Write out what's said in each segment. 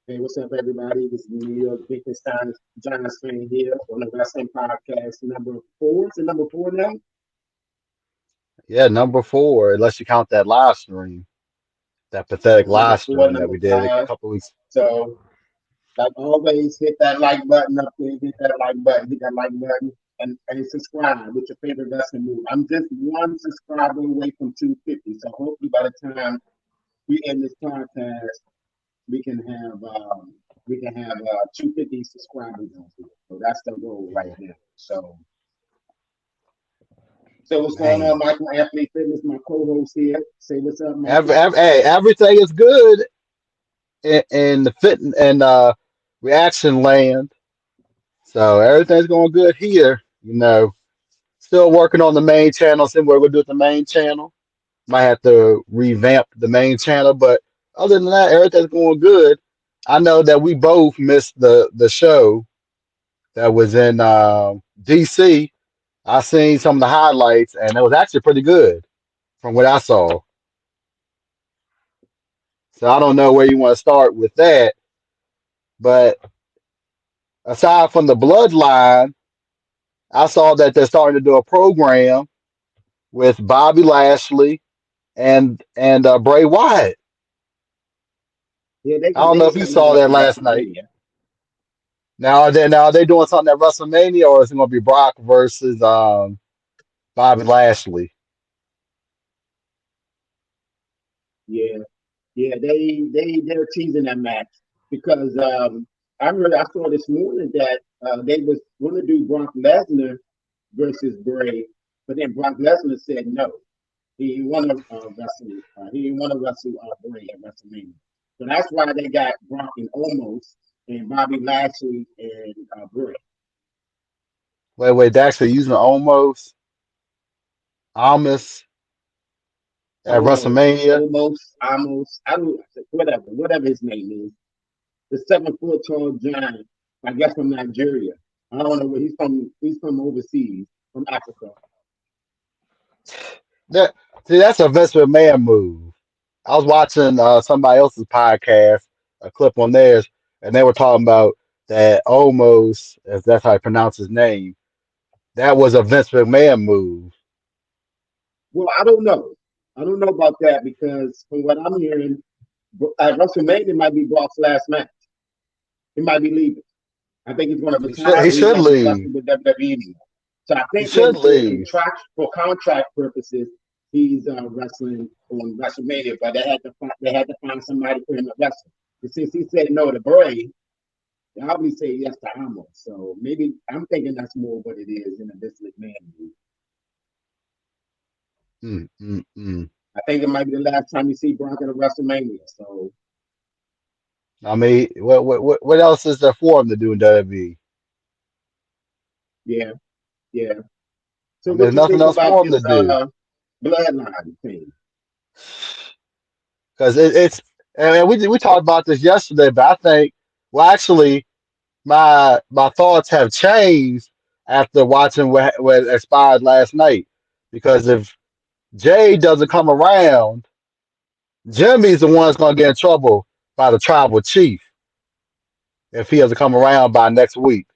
Hey, what's up, everybody? This is New York Wittgenstein Giants fan here on the Wrestling Podcast number four. Is it number four now? Yeah, number four, unless you count that live stream, that pathetic Number live four, stream that number we did a five. couple weeks. So, like always, hit that like button up there. Hit that like button, and subscribe with your favorite wrestling move. I'm just one subscriber away from 250. So, hopefully, by the time we end this podcast, we can have 250 subscribers on here. So that's the goal right now. So what's going on, Man, Michael Anthony Fitness, my co-host here. Say what's up, Michael. hey, everything is good in the fit and reaction land. So everything's going good here. Still working on the main channel, seeing what we're gonna do with the main channel. Might have to revamp the main channel, but other than that, everything's going good. I know that we both missed the show that was in DC. I seen some of the highlights, and it was actually pretty good from what I saw. So I don't know where you want to start with that, but aside from the bloodline, I saw that they're starting to do a program with Bobby Lashley and Bray Wyatt. Yeah, I don't know they if you setting that saw up that for last night. WrestleMania. Now are they doing something at WrestleMania, or is it going to be Brock versus Bobby Lashley? Yeah, yeah, they're teasing that match because I saw this morning that they was going to do Brock Lesnar versus Bray, but then Brock Lesnar said no. He didn't want to wrestle. He didn't want to wrestle Bray at WrestleMania. So that's why they got Brock and Omos and Bobby Lashley and Bray. Wait, they're actually using almost Almas at Almost, WrestleMania. almost. I don't whatever his name is. The 7 foot tall giant. I guess from Nigeria. I don't know where he's from. He's from overseas, from Africa. That see, that's a Vince McMahon move. I was watching somebody else's podcast, a clip on theirs, and they were talking about that almost, if that's how you pronounce his name, that was a Vince McMahon move. Well, I don't know. I don't know about that because from what I'm hearing, at WrestleMania might be Brock's last match. He might be leaving. I think he's going to retire He and he's should not going to wrestle leave. with WWE anymore. So I He think should leave. for contract purposes, he's wrestling on WrestleMania, but they had to find somebody for him to wrestle. And since he said no to Bray, they obviously say yes to Amos. So maybe I'm thinking that's more what it is in a Vince McMahon move. Mm, mm, mm. I think it might be the last time you see Brock at a WrestleMania. So I mean, what else is there for him to do in WWE? yeah, yeah. I So mean, what there's you nothing think else about for him to this do bloodline thing? because it's. And we talked about this yesterday, but I think, well, actually, my thoughts have changed after watching what expired last night. Because if Jay doesn't come around, Jimmy's the one that's going to get in trouble by the tribal chief if he doesn't come around by next week.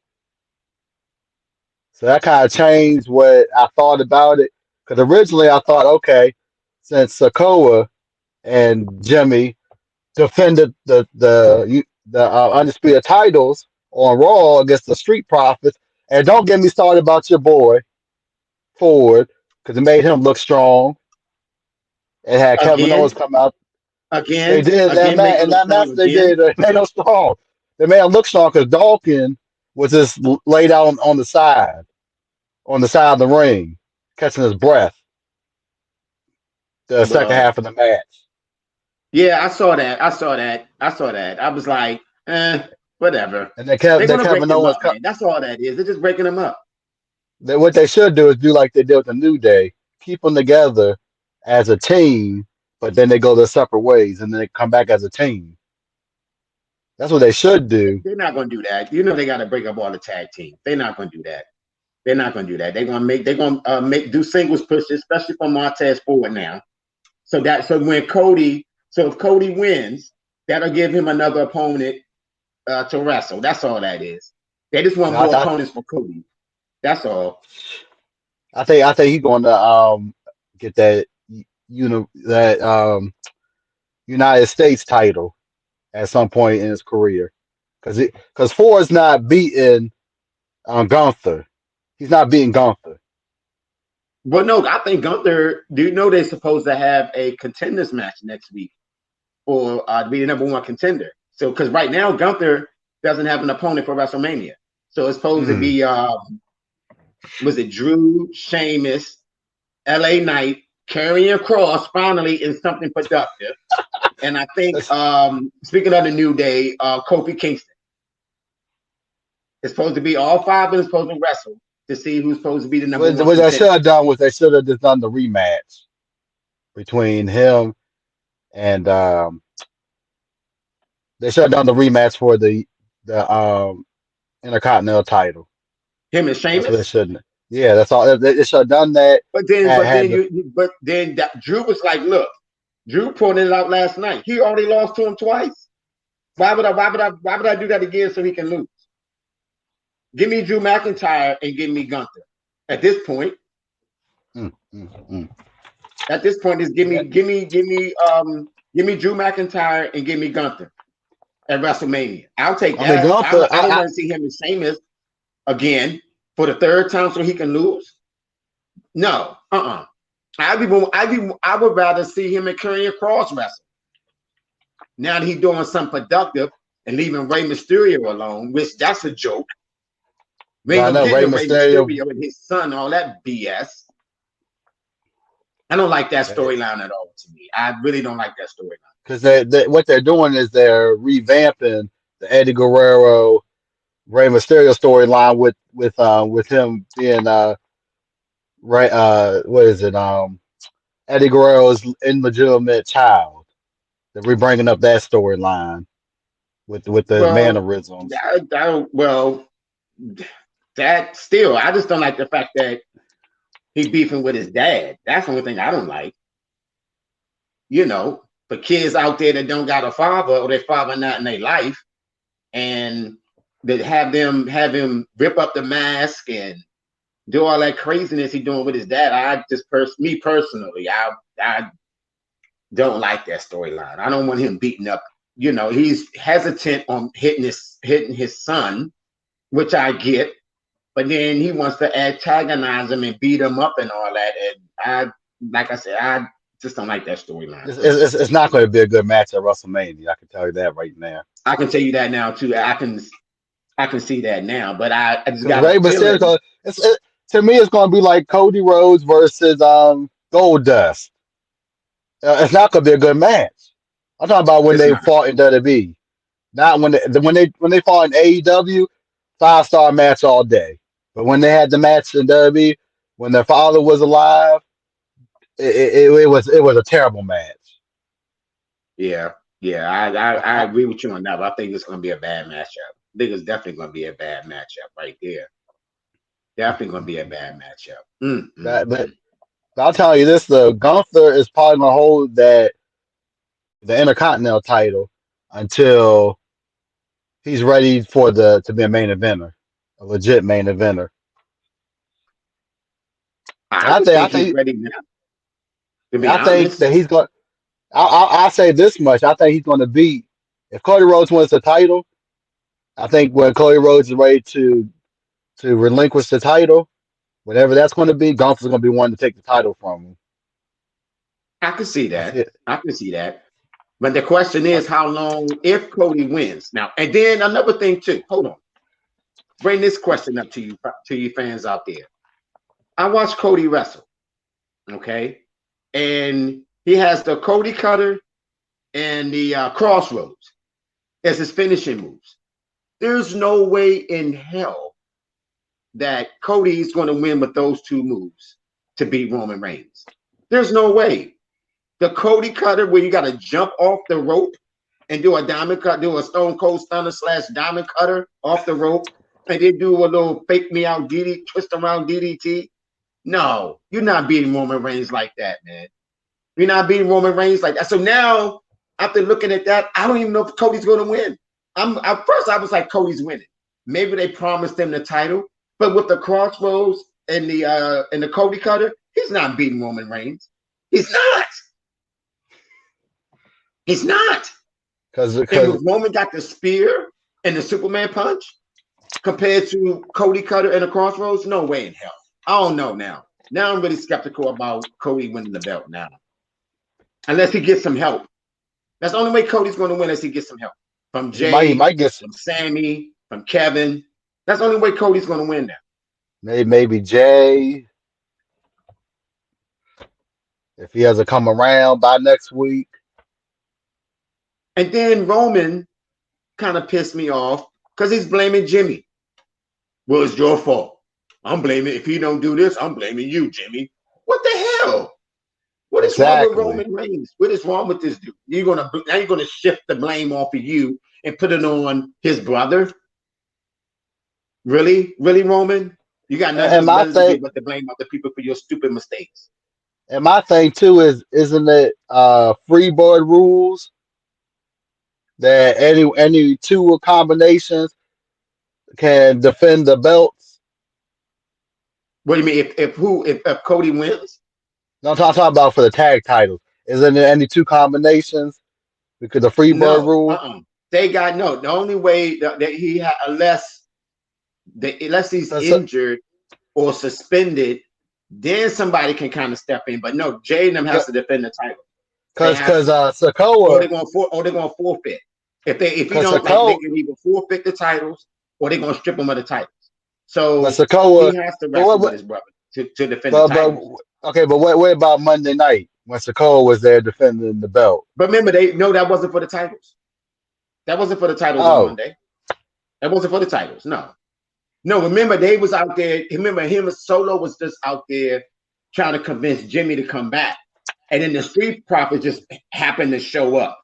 So that kind of changed what I thought about it. Because originally I thought, okay, since Sokoa and Jimmy defended the undisputed titles on Raw against the Street Profits, and don't get me started about your boy Ford because it made him look strong. It had Kevin Owens Again, come out. They again, did that again, match, make it and look that match strong they again. did. They made him strong. They made him look strong because Dawkins was just laid out on the side of the ring, catching his breath. The second Well, half of the match, yeah, I saw that. I was like, whatever. and then They're gonna break Kevin him Owens. up, man. That's all that is. They're just breaking him up. What they should do is do like they did with the New Day, keep them together as a team, but then they go their separate ways, and then they come back as a team. That's what they should do. They're not gonna do that. You know they gotta break up all the tag teams. They're not gonna do that. They're not gonna do that. They're gonna do singles pushes, especially for Montez Ford now. So if Cody wins, that'll give him another opponent to wrestle. That's all that is. They just want No, more opponents for Cody. That's all. I think he's going to get that that United States title at some point in his career, because Ford's not beating Gunther. He's not beating Gunther. Well, no, I think Gunther. Do you know they're supposed to have a contenders match next week for to be the number one contender? So, because right now Gunther doesn't have an opponent for WrestleMania, so it's supposed to be was it Drew, Sheamus, LA Knight, Karrion Kross finally in something productive. And I think, speaking of the New Day, Kofi Kingston. It's supposed to be all five of them supposed to wrestle to see who's supposed to be the number one. What they should have done was they should have just done the rematch between him and they should have done the rematch for the Intercontinental title. Him and Sheamus? That's what they shouldn't. Yeah, that's all. They should have done that. But then Drew was like, look, Drew pointed it out last night. He already lost to him twice. Why would I do that again so he can lose? Give me Drew McIntyre and give me Gunther. At this point, at this point, is give me Drew McIntyre and give me Gunther at WrestleMania. I'll take that. I don't want to see him and Sheamus again for the third time so he can lose. No, I would rather see him and Karrion Kross wrestle. Now that he's doing something productive and leaving Rey Mysterio alone, which that's a joke. Rey Mysterio and his son, all that BS. I don't like that storyline at all. To me, I really don't like that storyline. Because what they're doing is they're revamping the Eddie Guerrero, Rey Mysterio storyline with him being what is it? Eddie Guerrero's illegitimate child. They're bringing up that storyline with the mannerisms. That still, I just don't like the fact that he's beefing with his dad. That's the only thing I don't like. You know, for kids out there that don't got a father or their father not in their life, and that have him rip up the mask and do all that craziness he's doing with his dad. I just me personally, I don't like that storyline. I don't want him beating up. You know, he's hesitant on hitting his son, which I get. But then he wants to antagonize him and beat him up and all that. And I just don't like that storyline. It's not going to be a good match at WrestleMania. I can tell you that right now. I can tell you that now too. I can see that now. But I just got to me, it's going to be like Cody Rhodes versus Goldust. It's not going to be a good match. I'm talking about when they fought in WWE, not when they fought in AEW. 5-star match all day. But when they had the match in WWE, when their father was alive, it was a terrible match. Yeah, I agree with you on that. But I think it's going to be a bad matchup. I think it's definitely going to be a bad matchup right there. Definitely going to be a bad matchup. But I'll tell you this: though, Gunther is probably going to hold the Intercontinental title until he's ready to be a main eventer, a legit main eventer. I think he's ready now. I think that he's going. I'll say this much: I think he's going to beat. If Cody Rhodes wins the title, I think when Cody Rhodes is ready to relinquish the title, whatever that's going to be, Gunther's going to be one to take the title from him. I can see that. I can see that. But the question is how long if Cody wins. Now, and then another thing too. Hold on. Bring this question up to you fans out there. I watched Cody wrestle. Okay. And he has the Cody Cutter and the Crossroads as his finishing moves. There's no way in hell that Cody is going to win with those two moves to beat Roman Reigns. There's no way. The Cody Cutter, where you got to jump off the rope and do a diamond cut, do a Stone Cold Stunner / diamond cutter off the rope, and then do a little fake me out DDT, twist around DDT. No, you're not beating Roman Reigns like that, man. You're not beating Roman Reigns like that. So now, after looking at that, I don't even know if Cody's going to win. At first I was like, Cody's winning. Maybe they promised him the title, but with the Crossroads and the Cody Cutter, he's not beating Roman Reigns. He's not. He's not. Because Roman got the spear and the Superman punch compared to Cody Cutter and the Crossroads, no way in hell. I don't know now. Now I'm really skeptical about Cody winning the belt now. Unless he gets some help. That's the only way Cody's going to win, is he gets some help. From Jay, he might get from Sammy, from Kevin. That's the only way Cody's going to win now. Maybe Jay. If he hasn't come around by next week. And then Roman kind of pissed me off because he's blaming Jimmy. Well, it's your fault. I'm blaming, if he don't do this, I'm blaming you, Jimmy. What the hell? What is wrong with Roman Reigns? What is wrong with this dude? Now you're gonna shift the blame off of you and put it on his brother? Really, Roman? You got nothing to do but to blame other people for your stupid mistakes. And my thing too isn't it freeboard rules that any two combinations can defend the belts? What do you mean? If Cody wins? No, I'm talking about for the tag titles. Isn't there any two combinations? Because the freebird rule. They got no. The only way that he had, unless he's injured or suspended, then somebody can kind of step in. But no, Jay and them has to defend the title. Because Sikoa, or they're gonna forfeit. If you don't, they can either forfeit the titles or they're gonna strip them of the titles. So Sikoa, he has to wrestle with his brother to defend the title. Okay, but what about Monday night when Sikoa was there defending the belt? But remember, that wasn't for the titles. That wasn't for the titles on Monday. That wasn't for the titles. No. Remember, they was out there. Remember, him and Solo was just out there trying to convince Jimmy to come back, and then the Street Profits just happened to show up.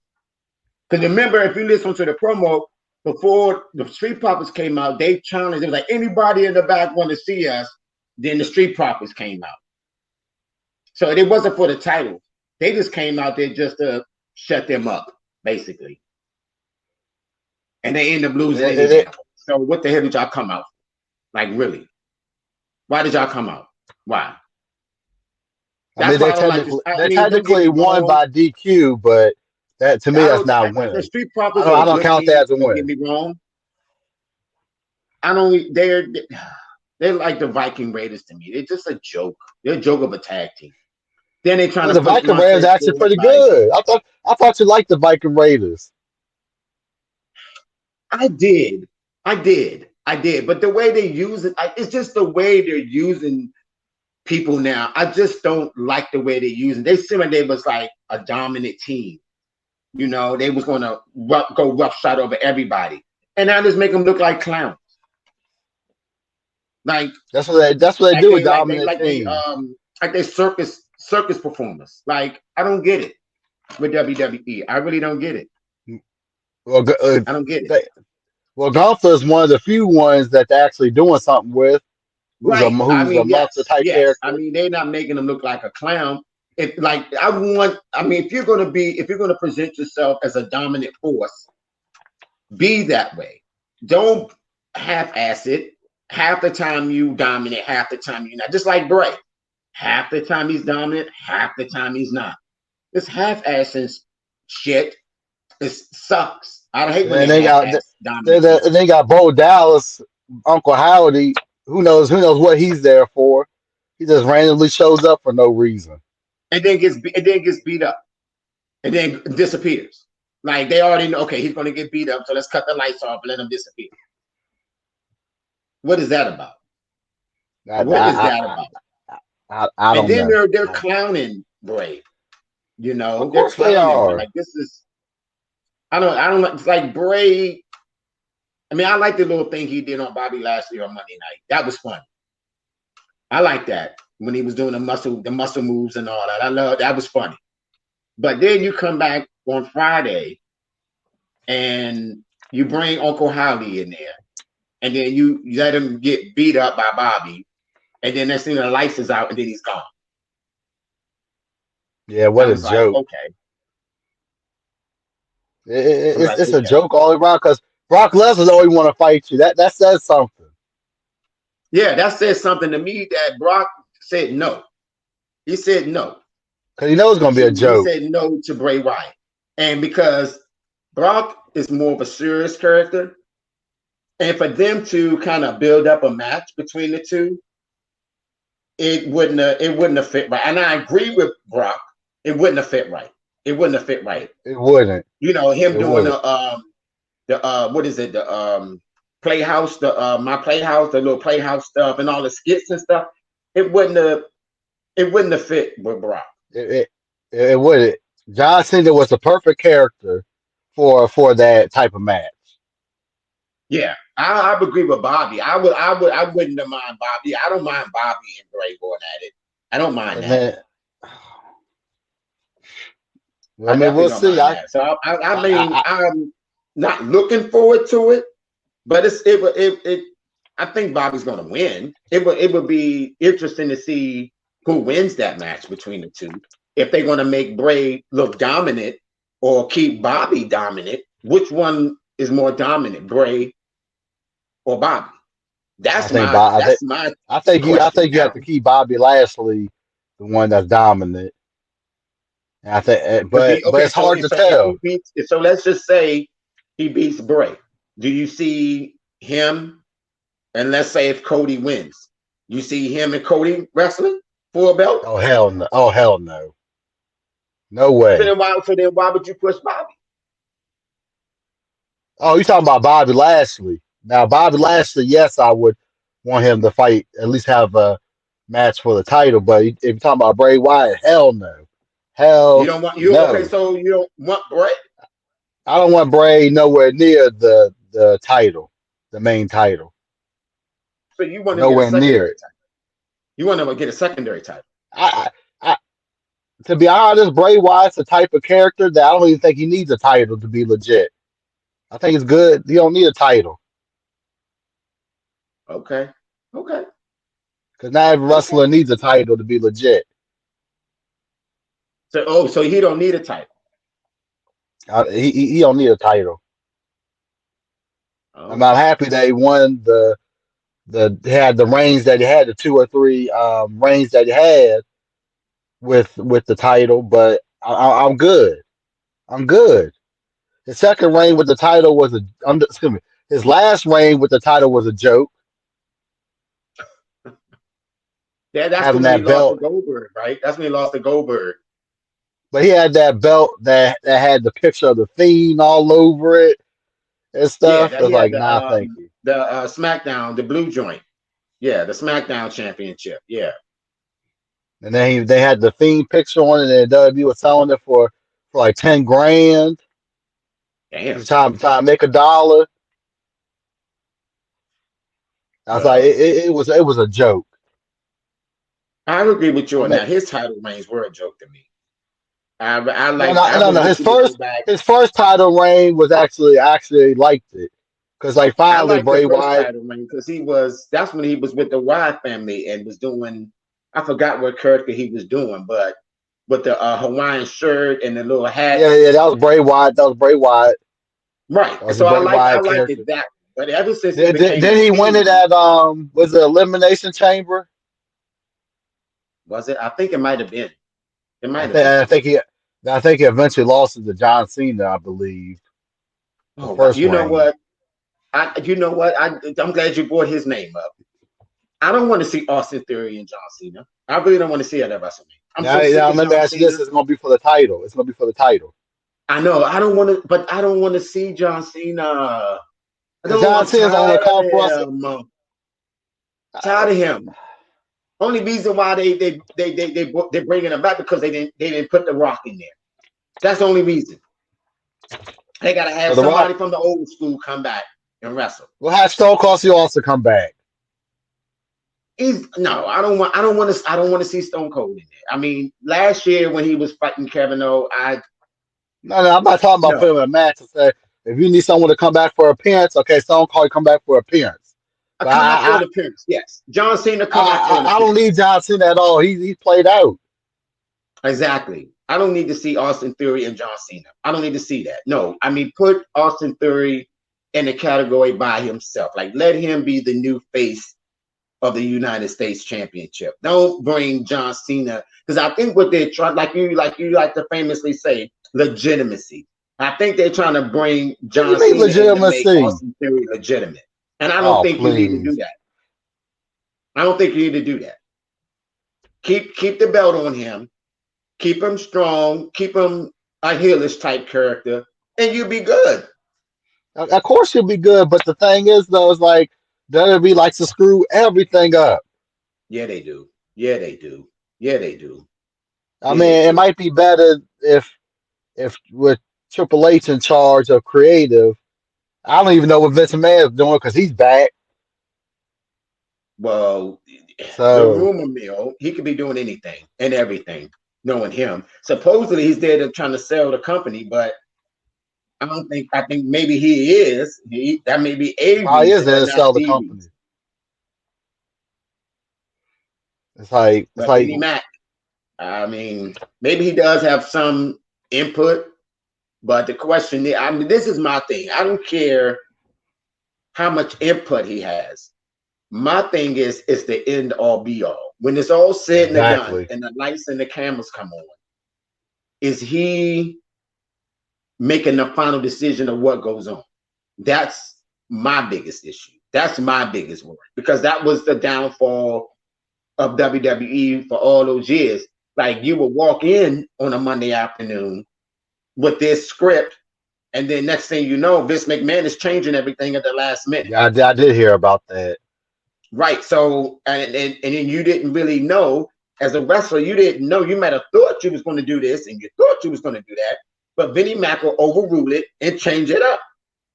Because remember, if you listen to the promo before the Street Profits came out, they challenged. It was like, anybody in the back want to see us. Then the Street Profits came out. So it wasn't for the title. They just came out there just to shut them up, basically. And they end up losing. So what the hell did y'all come out for? Like, really? Why did y'all come out? Why? They technically won by DQ, but that to me that's not winning. The Street Profits, I don't count that as a win. Get me wrong. They're like the Viking Raiders to me. They're just a joke. They're a joke of a tag team. Then they trying to. The Viking Raiders actually pretty good. I thought you liked the Viking Raiders. I did. But the way they use it, it's just the way they're using people now. I just don't like the way they're using. They seem like they was like a dominant team. They was going to go roughshod over everybody, and now just make them look like clowns. Like that's what they do with dominant teams. Like they circus performers. Like, I don't get it with WWE. I really don't get it. Well, I don't get it. Gunther is one of the few ones that they're actually doing something with. Who's a monster type character. I mean, they're not making him look like a clown. If you're gonna present yourself as a dominant force, be that way. Don't half-ass it. Half the time you dominate, half the time you're not. Just like Bray. Half the time he's dominant, half the time he's not. This half-assing shit, it sucks. I hate when they got Bo Dallas, Uncle Howdy. Who knows what he's there for? He just randomly shows up for no reason, and then gets beat up, and then disappears. Like, they already know, okay, he's going to get beat up, so let's cut the lights off and let him disappear. What is that about? I don't know. And then they're clowning Bray. Of course they are. Like, this is. I don't know. It's like Bray. I mean, I like the little thing he did on Bobby Lashley on Monday night. That was fun. I like that when he was doing the muscle moves and all that. I love that. Was funny. But then you come back on Friday and you bring Uncle Howdy in there, and then you let him get beat up by Bobby, and then next thing the lights is out, and then he's gone. Yeah, what a joke. Okay. It's a joke all around, because Brock Lesnar don't even want to fight you. That says something. Yeah, that says something to me that Brock said no. He said no. Because he knows it's gonna be a He joke. said no to Bray Wyatt. And because Brock is more of a serious character, and for them to kind of build up a match between the two, it wouldn't have fit right. And I agree with Brock. It wouldn't have fit right. It wouldn't have fit right. It wouldn't. You know, him It doing wouldn't. the what is it? The playhouse, my playhouse, the little playhouse stuff and all the skits and stuff. It wouldn't have fit with Brock. It wouldn't. John Cena was the perfect character for that type of match. Yeah, I agree with Bobby. I wouldn't have mind Bobby. I don't mind Bobby and Bray going at it. I don't mind And that. then, I mean, we'll definitely don't see. mind that. So I mean, I'm not looking forward to it, but I think Bobby's going to win. It would be interesting to see who wins that match between the two. If they're going to make Bray look dominant or keep Bobby dominant, which one is more dominant, Bray or Bobby? I think Bob. I think you have to keep Bobby Lashley the one that's dominant. And I think, but it's hard to tell. So let's just say he beats Bray. Do you see him? And let's say if Cody wins, you see him and Cody wrestling for a belt? Oh hell no! Oh hell no! No way. So then why would you push Bobby? Oh, you talking about Bobby Lashley? Now, Bobby Lashley, yes, I would want him to fight, at least have a match for the title. But if you're talking about Bray Wyatt, hell no. Hell You don't want no. Okay, so you don't want Bray? I don't want Bray nowhere near the title, the main title. So you want to nowhere near it. title. You want to get a secondary title. To be honest, Bray Wyatt's the type of character that I don't even think he needs a title to be legit. I think it's good. You don't need a title. Okay. Because not every wrestler needs a title to be legit. So he don't need a title. He don't need a title. Oh. I'm not happy that he won had the reigns that he had, the 2 or 3 reigns that he had with the title, but I'm good. I'm good. His second reign with the title was excuse me. His last reign with the title was a joke. Yeah, that's when he lost to Goldberg, right? That's when he lost to Goldberg. But he had that belt that had the picture of the Fiend all over it and stuff. Yeah, it's like, nah, thank you. The SmackDown, the blue joint. Yeah, the SmackDown Championship. Yeah. And then they had the Fiend picture on it, and WWE was selling it for like 10 grand. Damn. Trying to make $1. I was like, it was a joke. I agree with you on that. His title reigns were a joke to me. I like. No. His first title reign was I actually liked it because like finally Bray Wyatt, because that's when he was with the Wyatt family and was doing. I forgot what character he was doing, but with the Hawaiian shirt and the little hat. Yeah, that was Bray Wyatt. Right. So I liked it that. But ever since then he won it at was it Elimination Chamber? Was it? I think it might have been. It might have been. I think he eventually lost it to John Cena, I believe. You know what? I'm glad you brought his name up. I don't want to see Austin Theory and John Cena. I really don't want to see it at WrestleMania. Let me ask you this: it's going to be for the title. It's going to be for the title. I know. I don't want to see John Cena. John Cena's on the call for us. Tired of him. Only reason why they're bringing him back because they didn't put The Rock in there. That's the only reason. They gotta have somebody from the old school come back and wrestle. We'll have Stone Cold also come back. I don't want to see Stone Cold in there. I mean, last year when he was fighting Kevin O, I'm not talking about putting him in a match. Say if you need someone to come back for appearance, okay, Stone Cold come back for appearance. Come back for an appearance, yes. John Cena come back for an appearance. I don't need John Cena at all. He's played out. Exactly. I don't need to see Austin Theory and John Cena. I don't need to see that. No, I mean put Austin Theory in the category by himself. Like, let him be the new face of the United States Championship. Don't bring John Cena, because I think what they're trying, like you like to famously say, legitimacy. I think they're trying to bring John Cena in to make Austin Theory legitimate, and I don't think you need to do that. I don't think you need to do that. Keep the belt on him, keep him strong, keep him a heelish type character, and you'll be good. Of course, he'll be good, but the thing is, though, is like WWE likes to screw everything up. Yeah, they do. Yeah, they do. Yeah, they do. I mean, it might be better if with Triple H in charge of creative. I don't even know what Vince McMahon is doing because he's back. Well, the rumor mill, he could be doing anything and everything, knowing him. Supposedly, he's there to trying to sell the company, but I don't think. I think maybe he is. That may be a reason. He is there to sell the company. It's like Vinnie Mac. I mean, maybe he does have some input, but the question is, I mean, this is my thing. I don't care how much input he has. My thing is, it's the end all be all. When it's all said and done, and the lights and the cameras come on, is he making the final decision of what goes on? That's my biggest issue. That's my biggest worry, because that was the downfall of WWE for all those years. Like, you would walk in on a Monday afternoon with this script, and then next thing you know, Vince McMahon is changing everything at the last minute. Yeah, I did hear about that. Right. So, and then you didn't really know, as a wrestler, you didn't know. You might have thought you was going to do this, and you thought you was going to do that, but Vinnie Mac will overrule it and change it up,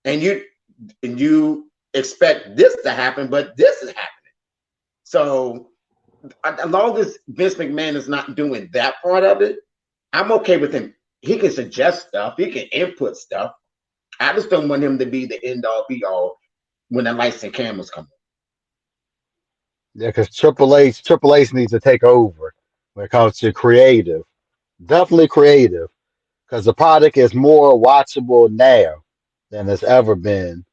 and you expect this to happen, but this is happening. So, as long as Vince McMahon is not doing that part of it, I'm okay with him. He can suggest stuff, he can input stuff. I just don't want him to be the end all be all when the lights and cameras come on. Yeah, because Triple H needs to take over when it comes to creative. Definitely creative, because the product is more watchable now than it's ever been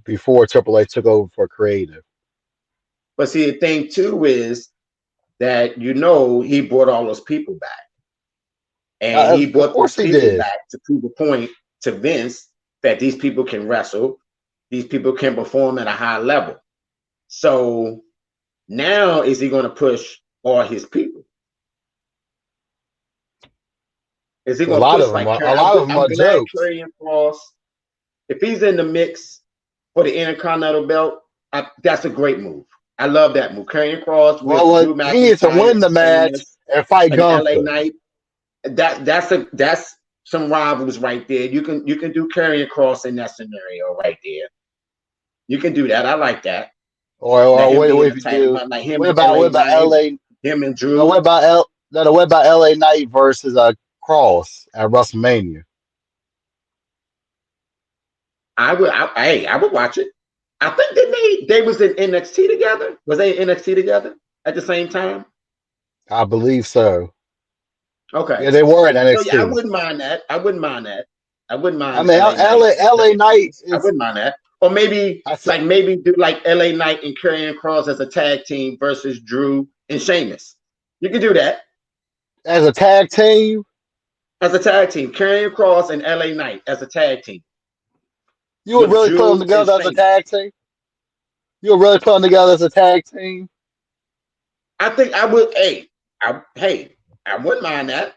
before Triple H took over for creative. But see, the thing too is that he brought all those people back, and he brought those people back to prove a point to Vince that these people can wrestle, these people can perform at a high level. So now, is he going to push all his people? Is he going to push like a lot of them are jokes? Karrion Kross, if he's in the mix for the Intercontinental belt, that's a great move. I love that move. Karrion Kross. He needs to win the match and fight Gunther. LA Knight. That's some rivals right there. You can do Karrion Kross in that scenario right there. You can do that. I like that. Or what about LA? Him and Drew. What about LA Knight versus Cross at WrestleMania? I would watch it. I think they was in NXT together. Was they in NXT together at the same time? I believe so. Okay. Yeah, they were in NXT. So, yeah, I wouldn't mind that. I wouldn't mind. I mean, LA Knight. I wouldn't mind that. Or maybe do like LA Knight and Karrion Kross as a tag team versus Drew and Sheamus. You could do that. As a tag team? As a tag team. Karrion Kross and LA Knight as a tag team. You would really put them together as a tag team? You would really put them together as a tag team? I think I would. I wouldn't mind that.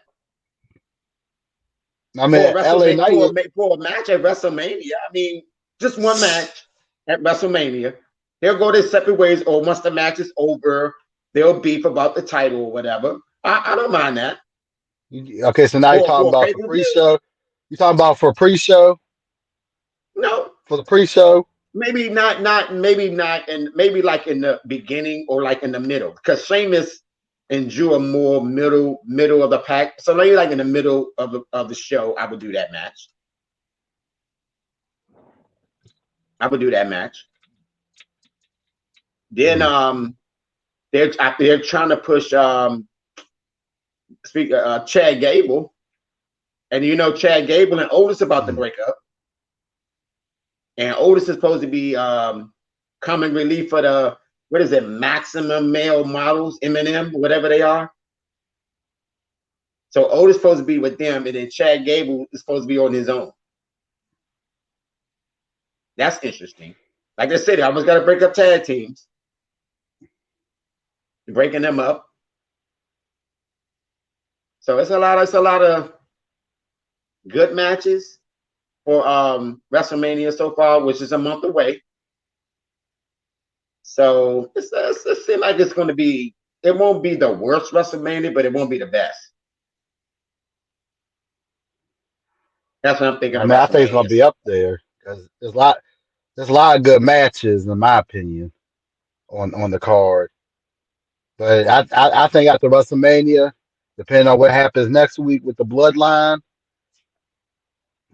I mean, LA Knight for a match at WrestleMania. I mean, just one match at WrestleMania. They'll go their separate ways, or once the match is over, they'll beef about the title or whatever. I don't mind that. Okay, so now you're talking about for pre-show. You talking about for pre-show? No. For the pre-show? Maybe not, and maybe like in the beginning or like in the middle, because Sheamus and Drew are more middle of the pack. So maybe like in the middle of the show, I would do that match. Then they're trying to push Chad Gable, and Chad Gable and Otis about to break up. and Otis is supposed to be comic relief for the what is it, Maximum Male Models, M&M, whatever they are. So Otis is supposed to be with them, and then Chad Gable is supposed to be on his own. That's interesting. Like I said, I almost got to break up tag teams. Breaking them up. So it's a lot of good matches for WrestleMania so far, which is a month away. So it seems like it's going to be, it won't be the worst WrestleMania, but it won't be the best. That's what I'm thinking. I mean, I think it's gonna be up there because there's a lot of good matches, in my opinion, on the card. But I think after WrestleMania, depending on what happens next week with the Bloodline,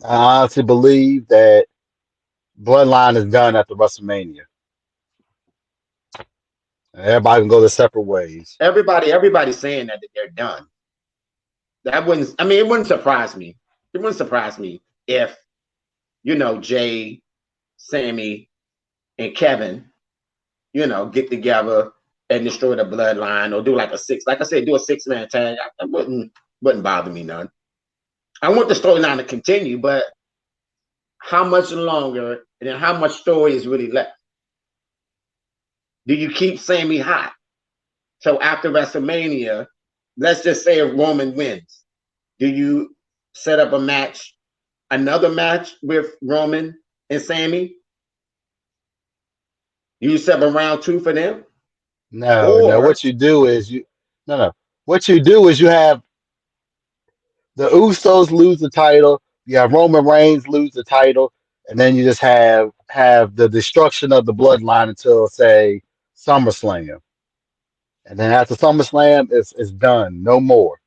I honestly believe that Bloodline is done after WrestleMania. And everybody can go their separate ways. Everybody's saying that they're done. That wouldn't. I mean, it wouldn't surprise me. It wouldn't surprise me if, Jay, Sammy, and Kevin, get together and destroy the Bloodline, or do like a do a 6-man tag. That wouldn't bother me none. I want the storyline to continue, but how much longer and then how much story is really left? Do you keep Sammy hot? So after WrestleMania, let's just say if Roman wins, do you set up another match with Roman and Sammy? You set up a round 2 for them? No. What you do is What you do is you have the Usos lose the title, you have Roman Reigns lose the title, and then you just have the destruction of the Bloodline until, say, SummerSlam. And then after SummerSlam, it's done. No more.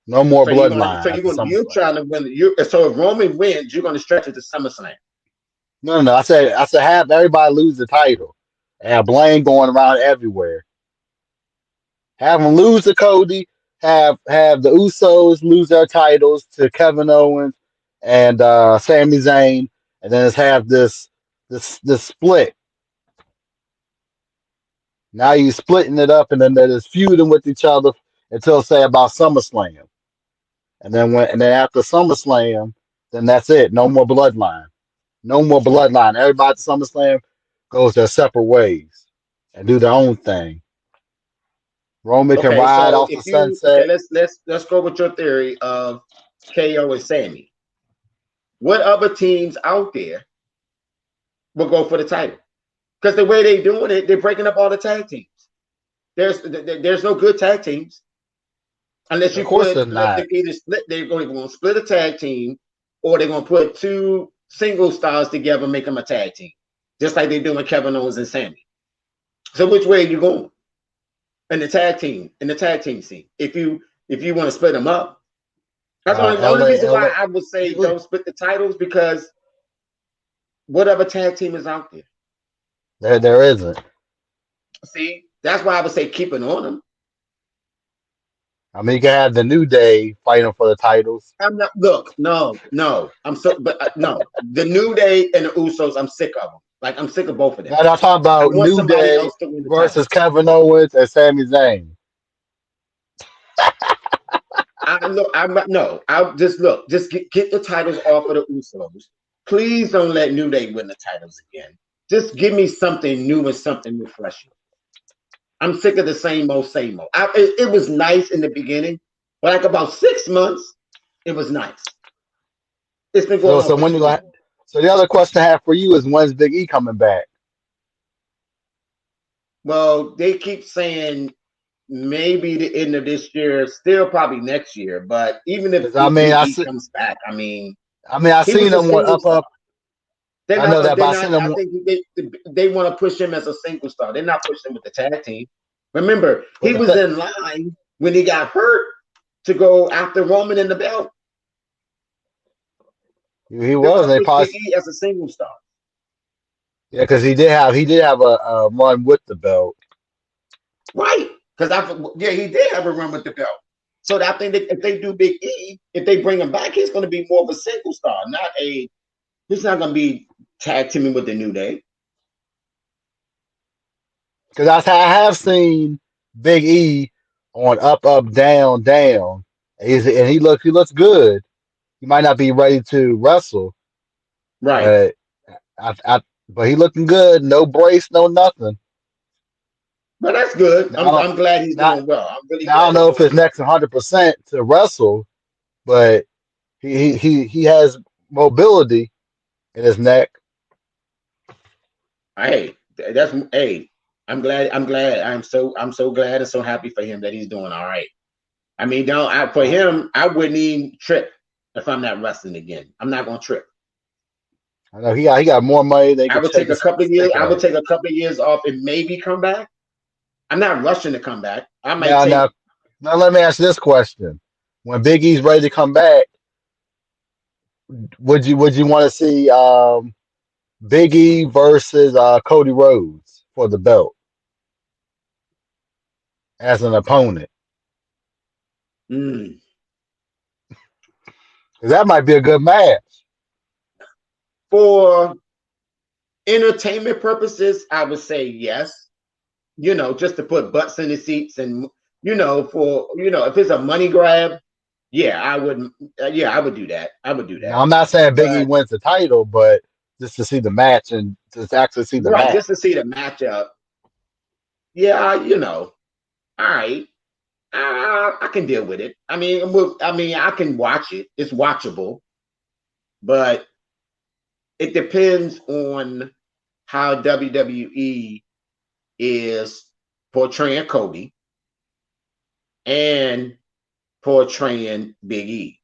No more So Bloodline. you're trying to win. So if Roman wins, you're going to stretch it to SummerSlam. No. I said have everybody lose the title and have blame going around everywhere. Have them lose to Cody. Have the Usos lose their titles to Kevin Owens and Sami Zayn, and then just have this split. Now you're splitting it up, and then they're just feuding with each other until, say, about SummerSlam. And then after SummerSlam, then that's it. No more Bloodline. No more Bloodline. Everybody at SummerSlam goes their separate ways and do their own thing. Roman can ride off the sunset. Okay, let's go with your theory of KO and Sammy. What other teams out there will go for the title? Because the way they're doing it, they're breaking up all the tag teams. There's no good tag teams unless you either split. They're going to split a tag team, or they're going to put 2 single stars together, make them a tag team, just like they're doing Kevin Owens and Sammy. So which way are you going? In the tag team scene, if you want to split them up, that's the only reason why I would say don't split the titles, because whatever tag team is out there, there isn't. See, that's why I would say keep it on them. I mean, you can have the New Day fighting for the titles. I'm not. Look, no. No. The New Day and the Usos, I'm sick of them. Like, I'm sick of both of them. And I'm talking about New Day versus Kevin Owens and Sami Zayn. Just get the titles off of the Usos. Please don't let New Day win the titles again. Just give me something new and something refreshing. I'm sick of the same old. It was nice in the beginning, but like about 6 months, it was nice. It's been going on. So when So the other question I have for you is, when's Big E coming back? Well, they keep saying maybe the end of this year, still probably next year. But even if Big E comes back, I seen him up. I think they want to push him as a single star. They're not pushing him with the tag team. Remember, he was in line when he got hurt to go after Roman in the belt. He was. They Big E as a single star. Yeah, because he did have a run with the belt. Right. He did have a run with the belt. So I think that if they do Big E, if they bring him back, he's going to be more of a single star, he's not going to be tag teaming with the New Day. Because I have seen Big E on Up, Up, Down, Down, and he looks good. He might not be ready to wrestle, Right. but but he looking good. No brace, no nothing. But that's good. Now, I'm glad he's now, doing well. I'm really now I glad don't he's know if doing it's next 100% to wrestle, but he has mobility in his neck. well. Hey, that's hey. I'm glad. I'm glad. I'm so glad and so happy for him that he's doing all right. I mean, for him, I wouldn't even trip if I'm not wrestling again. I'm not gonna trip. I know he got more money than he I can would take shake a a couple of years. stick I would at. take a couple of years off and maybe come back. I'm not rushing to come back. I might Now, take. now, now, let me ask you this question: when Big E's ready to come back, would you want to see Big E versus Cody Rhodes for the belt as an opponent? Mm, 'Cause that might be a good match. for entertainment purposes, I would say yes. Just to put butts in the seats and for if it's a money grab, yeah, I would. Yeah, I would do that. I would do Now, that. I'm not saying Big E But wins the title, but just to see the match and just actually see the right, match. just to see the matchup. Yeah, all right. I can deal with it. I can watch it. It's watchable, but it depends on how WWE is portraying Cody and portraying Big E.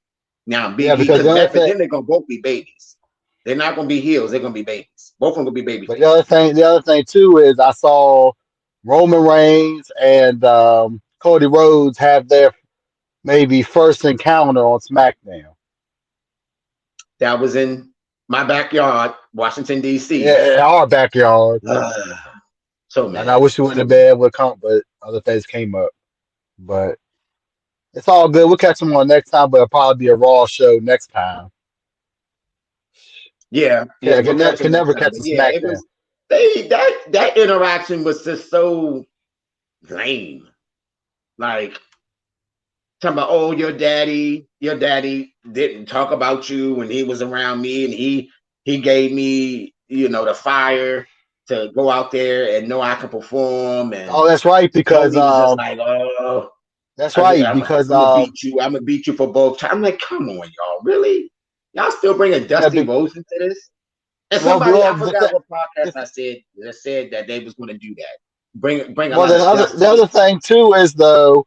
Now, Yeah, Big E, because because the other thing, then they're gonna both be babies. They're not gonna be heels. They're gonna be babies. Both of them gonna be baby but faces. the other thing too is I saw Roman Reigns and Cody Rhodes have their maybe first encounter on SmackDown. That was in my backyard, Washington D.C. In our backyard. So And I mad. wish you wouldn't have been able to come, but other things came up. But it's all good. We'll catch them on next time, but it'll probably be a Raw show next time. Yeah, we'll catch Can them next never time. catch But a yeah, it SmackDown. was that interaction was just so lame. Like talking about, oh, your daddy didn't talk about you when he was around me, and he gave me, the fire to go out there and know I can perform. And Oh, that's right, because Cody was just like, oh, that's right, I'm because gonna beat you. I'm gonna beat you for both times. I'm like, come on, y'all, really? Y'all still bringing yeah, Dusty Rose into this? And somebody, well, I forgot what podcast I said that they was gonna do that. Bring a well, lot of the Dusty. other thing too is though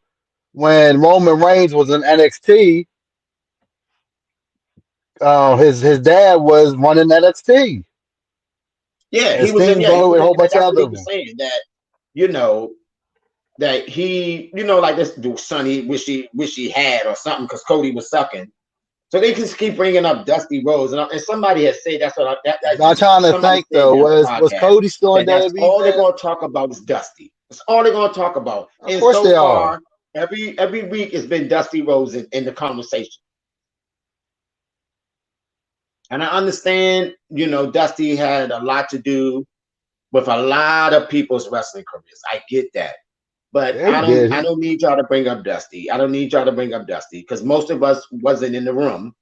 when Roman Reigns was in NXT, his dad was running NXT Yeah, and he was in. Yeah, he Steamboat was and a in. whole bunch of That's what he other was them. saying. That you know that he, like this dude, son, he wish he had or something because Cody was sucking. So they just keep bringing up Dusty Rose, and somebody has said that's what But I'm trying to somebody think said though, that on the was podcast Cody still in that that's WWE all they're then? going to talk about is Dusty. That's all they're going to talk about. Of And course so they are. far, every week it's been Dusty Rose in the conversation. And I understand, Dusty had a lot to do with a lot of people's wrestling careers. I get that. But Yeah, he did. I don't need y'all to bring up Dusty. I don't need y'all to bring up Dusty because most of us wasn't in the room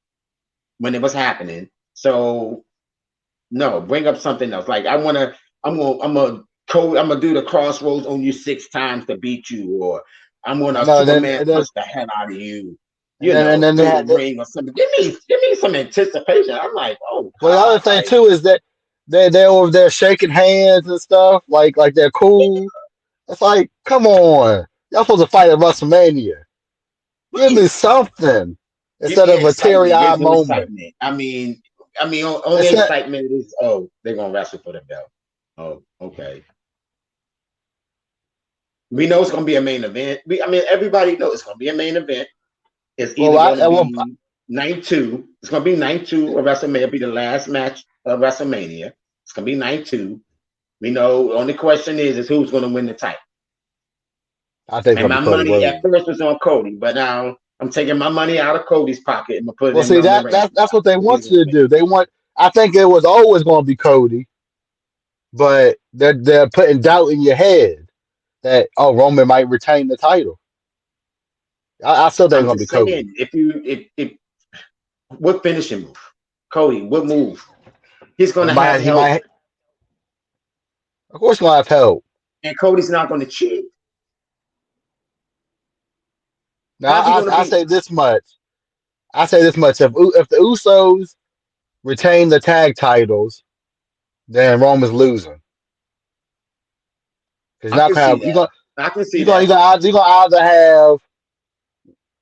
when it was happening. So no, bring up something else. Like I'm gonna do the crossroads on you 6 times to beat you, or I'm I gonna know. Superman punch the hell out of you, And then they through the had. ring or something. Give me some anticipation. I'm like, oh Well, the other God, thing like too is that they're over there shaking hands and stuff, like they're cool. It's like, come on, y'all supposed to fight at WrestleMania. Give me something give instead me of a teary excitement. eye There's no moment. excitement. Only It's that, excitement is they're gonna wrestle for the belt. Oh, okay. We know it's gonna be a main event. Everybody knows it's gonna be a main event. It's well, either going to well, be night two. It's going to be night two of WrestleMania. It'll be the last match of WrestleMania. It's going to be night two. We know. The only question is who's going to win the title. I think it's And gonna my be Cody money at Rhodes. first was on Cody, but now I'm taking my money out of Cody's pocket and I'm gonna put it Well, in see Roman Reigns' that's what pocket. they He's want going you to to win. do. I think it was always going to be Cody, but they're putting doubt in your head that Roman might retain the title. I still think it's I'm going to be just Cody. saying, if what finishing move, Cody, what move? He's He gonna have might he help, might of course going to have help. and Cody's not gonna cheat. Now How's he gonna I be? say this much. I say this much. If the Usos retain the tag titles, then Roman's losing. Because I can see you're that. gonna I can see you're gonna that. you're gonna either have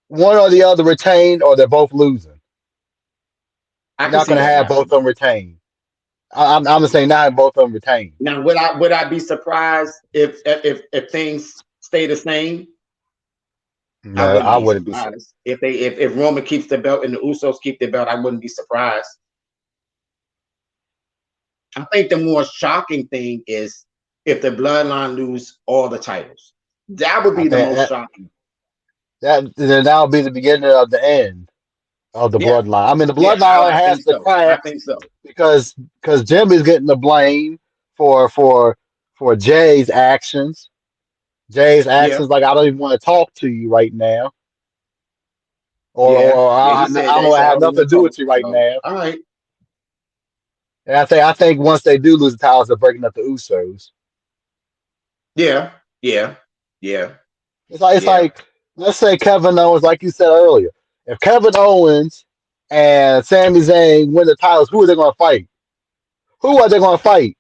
one or the other retained, or they're both losing. I You're can not see gonna that have both of happening. them retained. I'm just saying not both of them retained. Now, would I be surprised if things stay the same? I No, wouldn't I be wouldn't be. surprised if Roman keeps the belt and the Usos keep the belt. I wouldn't be surprised. I think the more shocking thing is if the Bloodline lose all the titles. That would I be the think most shocking. that'll be the beginning of the end of the Yeah, bloodline. I mean, the yeah, bloodline I has think to so. I crack think so. because Jimmy's getting the blame for Jay's actions. Jay's Yeah, actions, like I don't even want to talk to you right now, yeah, or yeah. He I said don't that. He want to said I have don't nothing want to to do with talk. you right So, now. all right. And I think once they do lose the titles, they're breaking up the Usos. Yeah, yeah, yeah, It's yeah. like let's say Kevin Owens, like you said earlier, if Kevin Owens and Sami Zayn win the titles, who are they going to fight? Who are they going to fight?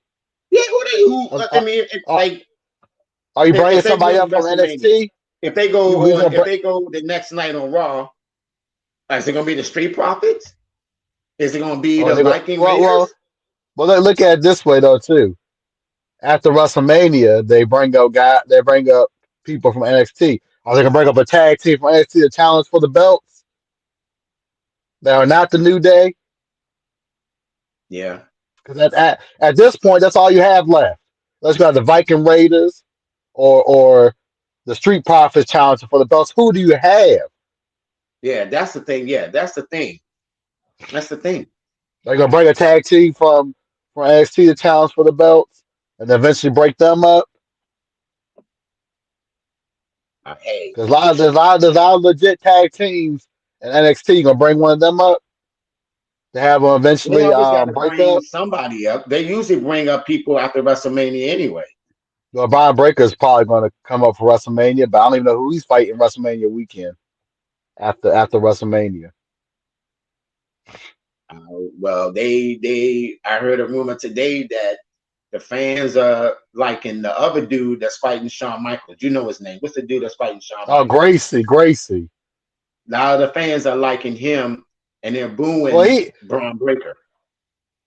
Yeah, who they who? Uh, I uh, mean, uh, like are you bringing if they somebody win up from WrestleMania, NXT? We gonna if bring? they go the next night on Raw, is it gonna be the Street Profits? Is it gonna be Or the they go? Viking Raiders? Look at it this way though too. After WrestleMania, they bring up people from NXT. Are they gonna bring up a tag team from NXT to challenge for the belts that are not the New Day? Yeah. Because at this point, that's all you have left. Let's go the Viking Raiders or the Street Profits challenging for the belts. Who do you have? Yeah, that's the thing. Yeah, that's the thing. That's the thing. They're gonna bring a tag team from NXT to challenge for the belts, and then eventually break them up. Hey, Because there's a lot of legit tag teams in NXT. Gonna bring one of them up to have them they eventually always got to break bring up. somebody up. They usually bring up people after WrestleMania anyway. Well, Brian Breaker is probably going to come up for WrestleMania, but I don't even know who he's fighting WrestleMania weekend after WrestleMania. Well, I heard a rumor today that the fans are liking the other dude that's fighting Shawn Michaels. You know his name. What's the dude that's fighting Shawn Oh, Michaels? Gracie. Now the fans are liking him and they're Well, booing Braun Breaker.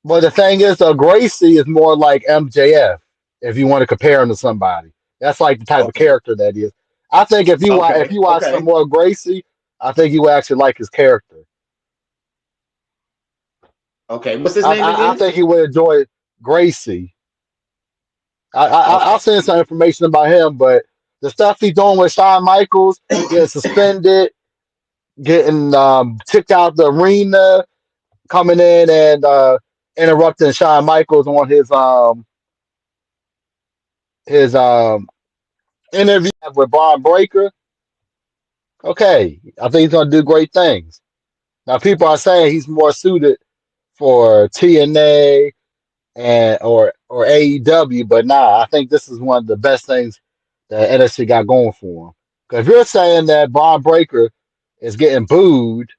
but the thing is, though, Gracie is more like MJF. If you want to compare him to somebody, that's like the type of Okay. character that is. I think if Okay. you watch some Okay. more Gracie, I think you actually like his character. Okay. What's his name I again? think you would enjoy Gracie. Okay. I'll send some information about him, but the stuff he's doing with Shawn Michaels, getting suspended, getting kicked out the arena, coming in and interrupting Shawn Michaels on his interview with Braun Breaker. Okay, I think he's going to do great things. Now, people are saying he's more suited for TNA and or AEW, but nah, I think this is one of the best things that NXT got going for him. Because if you're saying that Braun Breaker is getting booed,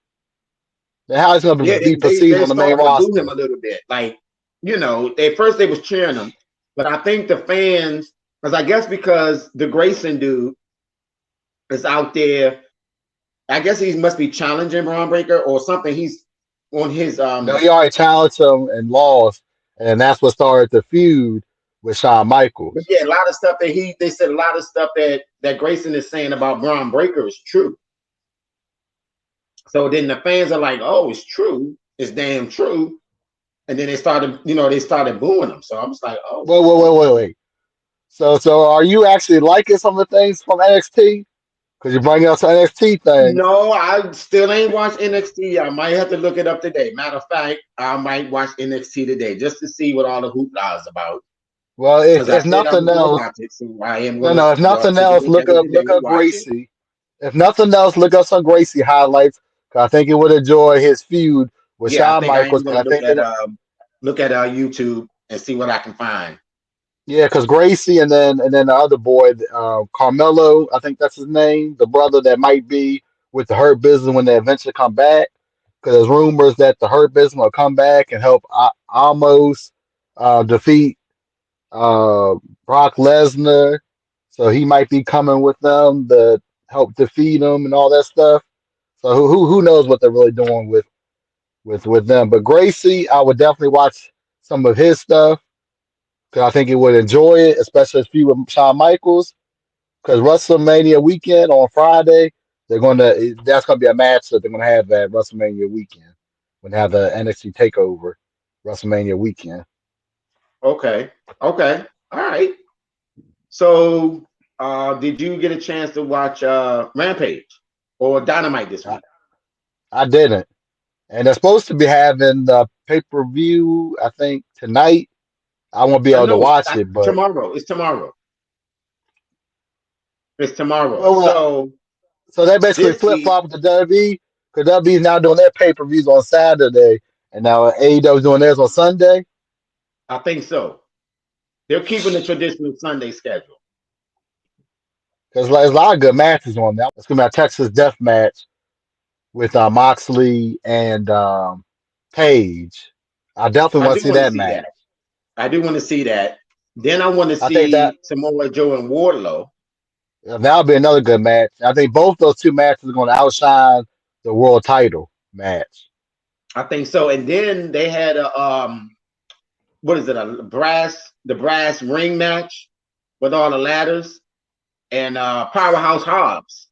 then how is he going Yeah, to be perceived they on the main starting to boo him roster? a little bit. Like, at first they was cheering him, but I think the fans, because I guess because the Grayson dude is out there, I guess he must be challenging Braun Breaker or something. He's on his No, he already challenged him and lost, and that's what started the feud with Shawn but Michaels. yeah, a lot of stuff that they said a lot of stuff that Grayson is saying about Braun Breaker is true. So then the fans are like, "Oh, it's true. It's damn true." And then they started booing him. So I was like, "Oh, Wait. So are you actually liking some of the things from NXT? Because you bring up some NXT things. No, I still ain't watched NXT. I might have to look it up today. Matter of fact, I might watch NXT today just to see what all the hoopla is about. Well, Because I if said I was nothing going to else, watch it, so I am no, going to no. If nothing take a else, look at it today look and up watch it. Gracie. If nothing else, look up some Gracie highlights. 'Cause I think you would enjoy his feud with Yeah, I Shawn think I Michaels. am going 'Cause I to think it, look at YouTube and see what I can find. yeah, because Gracie and then the other boy, Carmelo, I think that's his name, the brother that might be with the Hurt Business when they eventually come back. Because there's rumors that the Hurt Business will come back and help almost defeat uh, Brock Lesnar. So he might be coming with them to help defeat him and all that stuff. So who knows what they're really doing with them? But Gracie, I would definitely watch some of his stuff because I think he would enjoy it, especially if you with Shawn Michaels. Because WrestleMania weekend on Friday, that's gonna be a match that they're gonna have at WrestleMania weekend when they have the NXT Takeover WrestleMania weekend. Okay. Okay. All right. So, did you get a chance to watch Rampage or Dynamite this I, week? I didn't, and they're supposed to be having the pay-per-view. I think tonight. I won't be I able to know it's watch it, but tomorrow. It's tomorrow. It's tomorrow. well, So so they basically this flip week, flop with the WWE because WWE is now doing their pay-per-views on Saturday, and now AEW is doing theirs on Sunday. I think so. They're keeping the traditional Sunday schedule. Because there's a lot of good matches on that. It's gonna be a Texas Death Match with Moxley and Page. I definitely I want do to see want to that see match. that. I do want to see that. Then I want to I think that see Samoa Joe and Wardlow. that'll be another good match. I think both those two matches are going to outshine the world title match. I think so. And then they had a what is it? The brass ring match with all the ladders and Powerhouse Hobbs.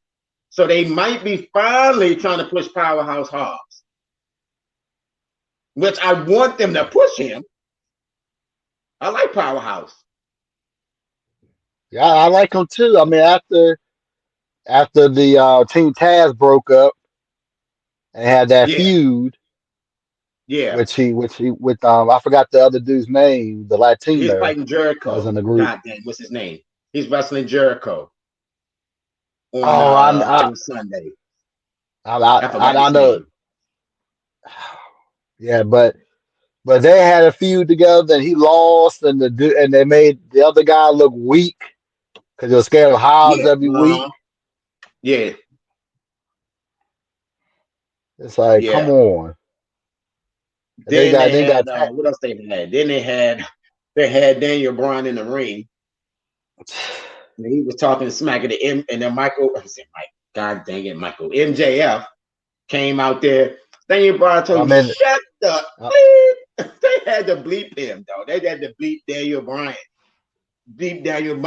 So they might be finally trying to push Powerhouse Hobbs, which I want them to push him. I like Powerhouse. Yeah, I like them too. I mean, after the Team Taz broke up and had that Yeah, feud, yeah. which he with I forgot the other dude's name, the He's Latino fighting that was Jericho. in the group. God damn, what's his name? He's wrestling Jericho Oh, on Sunday. I forgot I his know. name. Yeah, but they had a feud together, and he lost, and and they made the other guy look weak because he was scared of Hobbs Yeah, every week. yeah, It's like, come yeah. on. And Then they they got had what else they had? Then they had Daniel Bryan in the ring. And he was talking smack at the M, and then I said, Mike, God dang it, Michael. MJF came out there. Daniel Bryan told I him, mean, shut the uh, bleep. They had to bleep him, though. They had to bleep Daniel Bryan. Bleep Daniel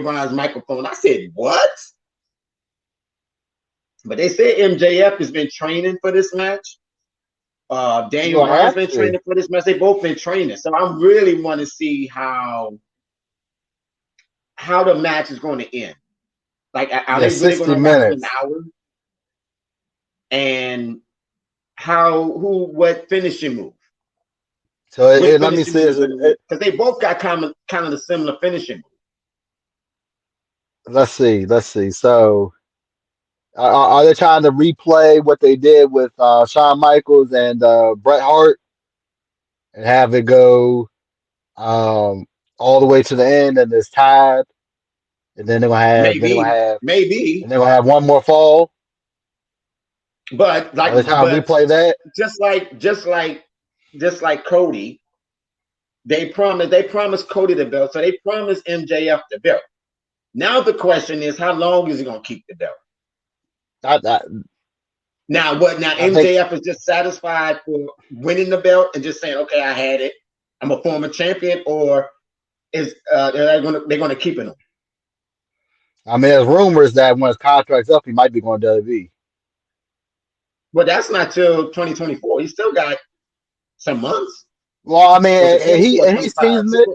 Bryan's microphone. I said, what? But they said MJF has been training for this match. you Daniel gonna Bryan's have been to. training for this match. They both been training. So I really want to see how the match is going to end. Like, are Yeah, they really going 60 to wrestle an minutes. hour? And what finishing move? So Which let me finishing see. move is going to win? Because they both got kind of the similar finishing move. Let's see. Let's see. So are they trying to replay what they did with Shawn Michaels and Bret Hart and have it go um, all the way to the end and it's tied, and Maybe, maybe, they're gonna have one more fall. but Are they trying to but replay that? just like Cody, they promised Cody the belt, so they promised MJF the belt. Now the question is, how long is he going to keep the belt? I, I, Now what? Now I think. MJF is just satisfied for winning the belt and just saying, "Okay, I had it. I'm a former champion," or is they're going to keep it on? I mean, there's rumors that when his contract's up, he might be going to WWE. But that's not till 2024. He still got some months. Well, I mean, Was it 24, and he's 25? teasing it.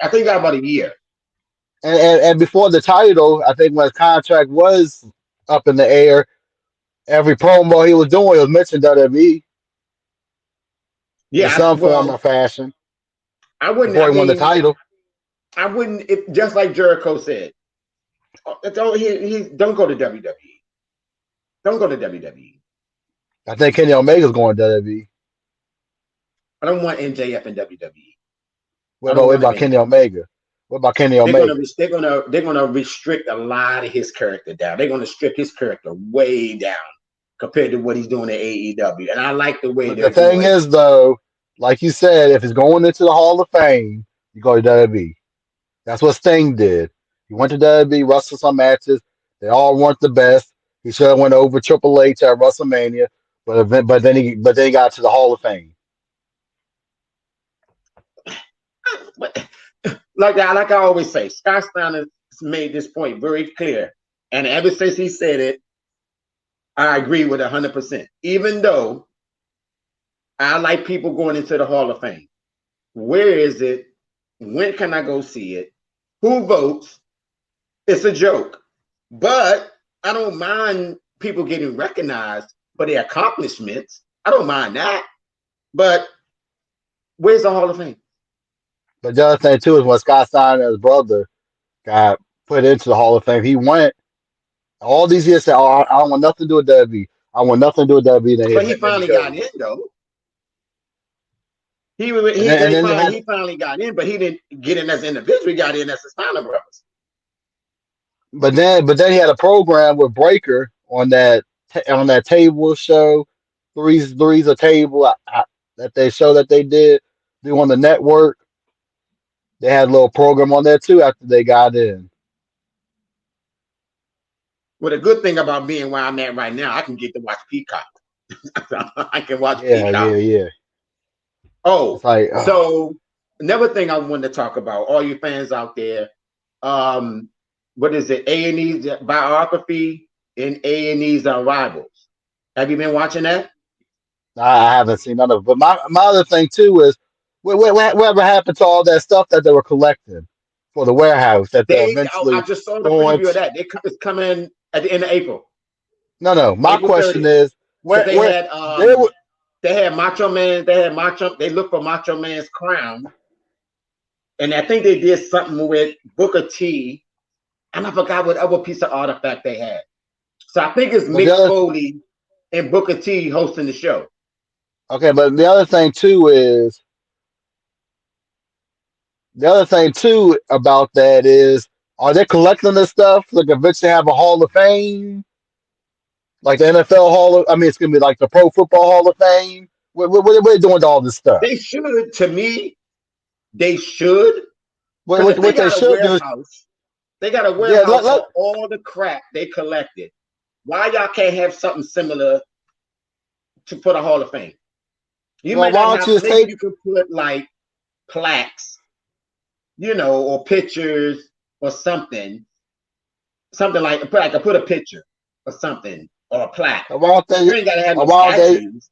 I think he got about a year. And before the title, I think when his contract was up in the air. Every promo he was doing, he was mentioning WWE in Yeah, some form or well, fashion I wouldn't. I before he won the mean, title. I wouldn't. Just like Jericho said, don't go to WWE. Don't go to WWE. I think Kenny Omega's going to WWE. I don't want MJF in WWE. What I about don't what want him about in Kenny there. Omega? What about Kenny They're gonna Omega? restrict a lot of his character down. They're gonna strip his character way down compared to what he's doing at AEW. And I like the way But the they're thing doing. is, though, like you said, if it's going into the Hall of Fame, you go to WWE. That's what Sting did. He went to WWE, wrestled some matches. They all weren't the best. He should have went over Triple H at WrestleMania, but then he got to the Hall of Fame. Like I always say, Scott Steiner has made this point very clear, and ever since he said it, I agree with 100%. Even though I like people going into the Hall of Fame, where is it? When can I go see it? Who votes? It's a joke, but I don't mind people getting recognized for their accomplishments. I don't mind that, but where's the Hall of Fame? But the other thing too is when Scott Steiner's brother got put into the Hall of Fame, he went all these years said, "Oh, I don't want nothing to do with WWE. I want nothing to do with WWE." But he Then he finally got goes, in, though. and then they had He finally got in, but he didn't get in as an individual. He got in as the Steiner brothers. But then he had a program with Breaker on that table show, three's a table that they show that they did do on the network. They had a little program on there too after they got in. Well, the good thing about being where I'm at right now, I can get to watch Peacock. I can watch Yeah, Peacock. yeah, yeah. Oh, It's like so another thing I wanted to talk about, all you fans out there, what is it? A&E's biography and A&E's Rivals. Have you been watching that? I haven't seen none of it. But my other thing too is whatever happened to all that stuff that they were collecting for the warehouse that they're I eventually just saw the going preview of to, that. It's coming at the end of April, no. My April question 30th. is Because they were they had Macho Man, they looked for Macho Man's crown. And I think they did something with Booker T, and I forgot what other piece of artifact they had. So I think it's but the Mick other Foley and Booker T hosting the show. okay, but the other thing too about that is, are they collecting this stuff like eventually have a Hall of Fame, like the NFL Hall of? I mean, it's gonna be like the Pro Football Hall of Fame. What are they doing to all this stuff? They should, to me, they should. What Because what, if they what they got a should do is, warehouse, they got a yeah, warehouse for all the crap they collected. Why y'all can't have something similar for the Hall of Fame? You well, might not why don't have, you just maybe take you could put like plaques, or pictures or something like I could put a picture or something or a plaque. why don't they You ain't gotta have or no why don't they statues.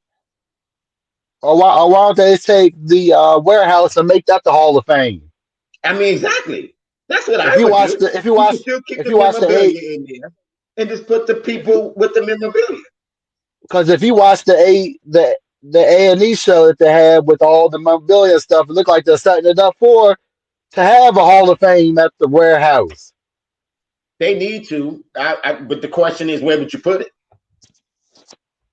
why don't they take the warehouse and make that the Hall of Fame? I mean, exactly. That's what If I you would watch do. the if you You watch can still keep if the you watch the eight memorabilia in there and just put the if you people with the memorabilia. because if you watch the A&E show that they had with all the memorabilia stuff, it looked like they're setting it up for to have a Hall of Fame at the warehouse. They need to, but the question is, where would you put it?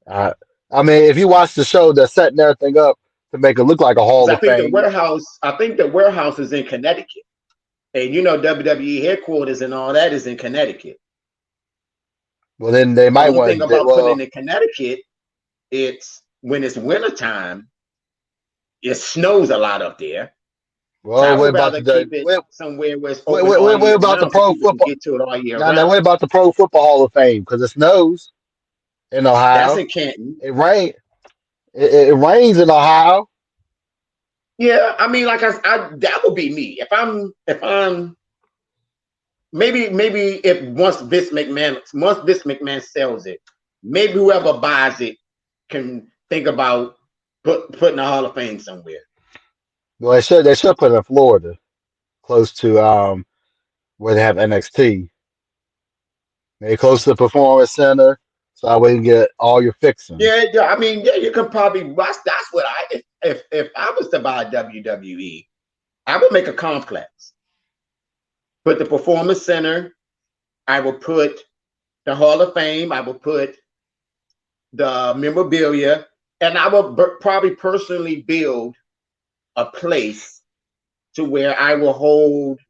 Uh, I mean, if you watch the show, they're setting everything up to make it look like a Because Hall of Fame. I think the warehouse is in Connecticut, and WWE headquarters and all that is in Connecticut. Well, then they The might only thing want to. about putting Well, it in Connecticut, it's when it's wintertime, it snows a lot up there. So I well, what would about rather the keep it what, somewhere where it's what, open what, all what year about the round so Pro people can Football? get to it all year Now, round. what about the Pro Football Hall of Fame? Because it snows in That's Ohio. in Canton. It rain. It rains in Ohio. Yeah, I mean, like that would be me. If I'm maybe if once Vince McMahon sells it, maybe whoever buys it can think about putting a Hall of Fame somewhere. Well, they should put it in Florida, close to where they have NXT. Maybe close to the performance center, so that way you can get all your fixings. Yeah, I mean, yeah, you can probably. That's what I. If I was to buy WWE, I would make a complex. Put the performance center. I will put the Hall of Fame. I will put the memorabilia, and I will probably personally build a place to where I will hold.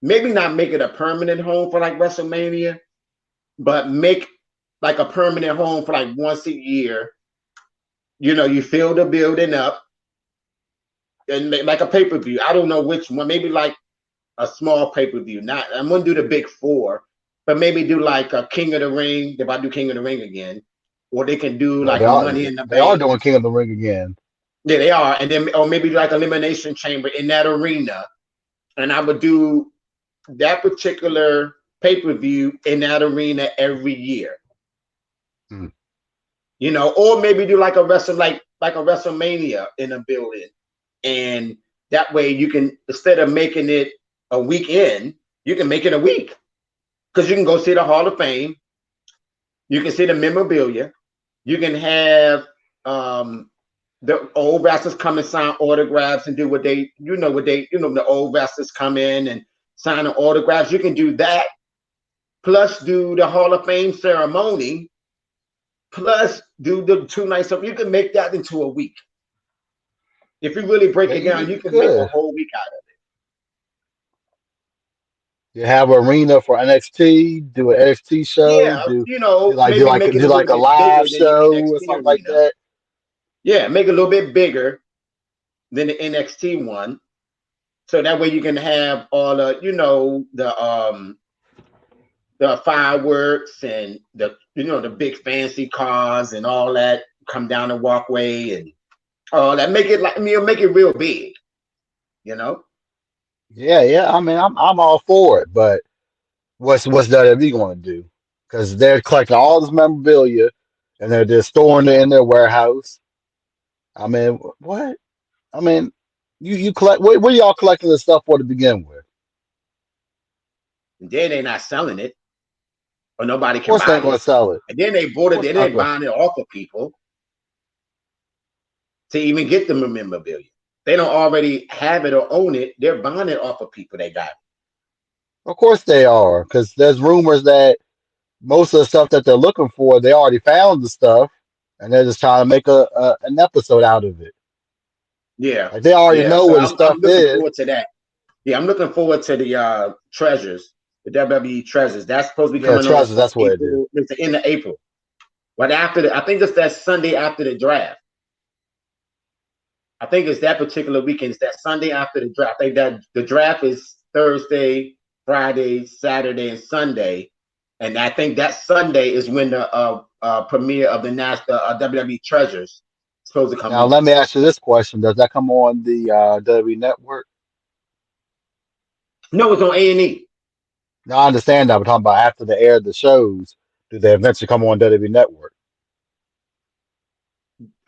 Maybe not make it a permanent home for like WrestleMania, but make like a permanent home for like once a year. You know, you fill the building up and make like a pay-per-view. I don't know which one. Maybe like a small pay-per-view. Not I'm gonna do the big four, but maybe do like a King of the Ring if I do King of the Ring again, or they can do Well, like a Money in the they are Bank. doing King of the Ring again. Yeah, they are, and then or maybe like Elimination Chamber in that arena, and I would do that particular pay-per-view in that arena every year. Hmm. You know, or maybe do like a WrestleMania in a building, and that way you can, instead of making it a weekend, you can make it a week, because you can go see the Hall of Fame, you can see the memorabilia, you can have the old wrestlers come and sign autographs and do what they, the old wrestlers come in and sign the autographs. You can do that, plus do the Hall of Fame ceremony, plus do the 2 nights of. You can make that into a week. If you really break Yeah, it down, you you can make a could. whole week out of You have an arena for NXT, do an NXT it. show, Yeah, maybe make it do a little like a bit bigger live than the show or NXT something like arena. that. Yeah, make it a little bit bigger than the NXT one, so that way you can have all the fireworks and the big fancy cars and all that come down the walkway and all that. Make it make it real big. You know. Yeah, yeah. I mean, I'm all for it, but what's WWE going to do? Because they're collecting all this memorabilia and they're just storing it in their warehouse. I mean, what? I mean, you collect. What are y'all collecting this stuff for to begin with? And then they're not selling it, or nobody Of can course, they buy ain't going it. to sell it. And then they Of bought it. course, Then not they're going. buying it off of people to even get the memorabilia. They don't already have it or own it. They're buying it off of people they got. Of course, they are, because there's rumors that most of the stuff that they're looking for, they already found the stuff, and they're just trying to make an episode out of it. Yeah, Like they already yeah. know So where the I'm stuff looking is. forward to that. Yeah, I'm looking forward to the treasures, the WWE treasures. That's supposed to be Yeah, coming on trust us, that's what it is. April. It's the end of April. Right after I think it's that Sunday after the draft. I think it's that particular weekend. It's that Sunday after the draft. I think that the draft is Thursday, Friday, Saturday, and Sunday. And I think that Sunday is when the premiere of the national WWE Treasures is supposed to come Now, on. let me ask you this question: does that come on the WWE Network? No, it's on A&E. Now, I understand that. We're talking about after the air of the shows. Do they eventually come on WWE Network?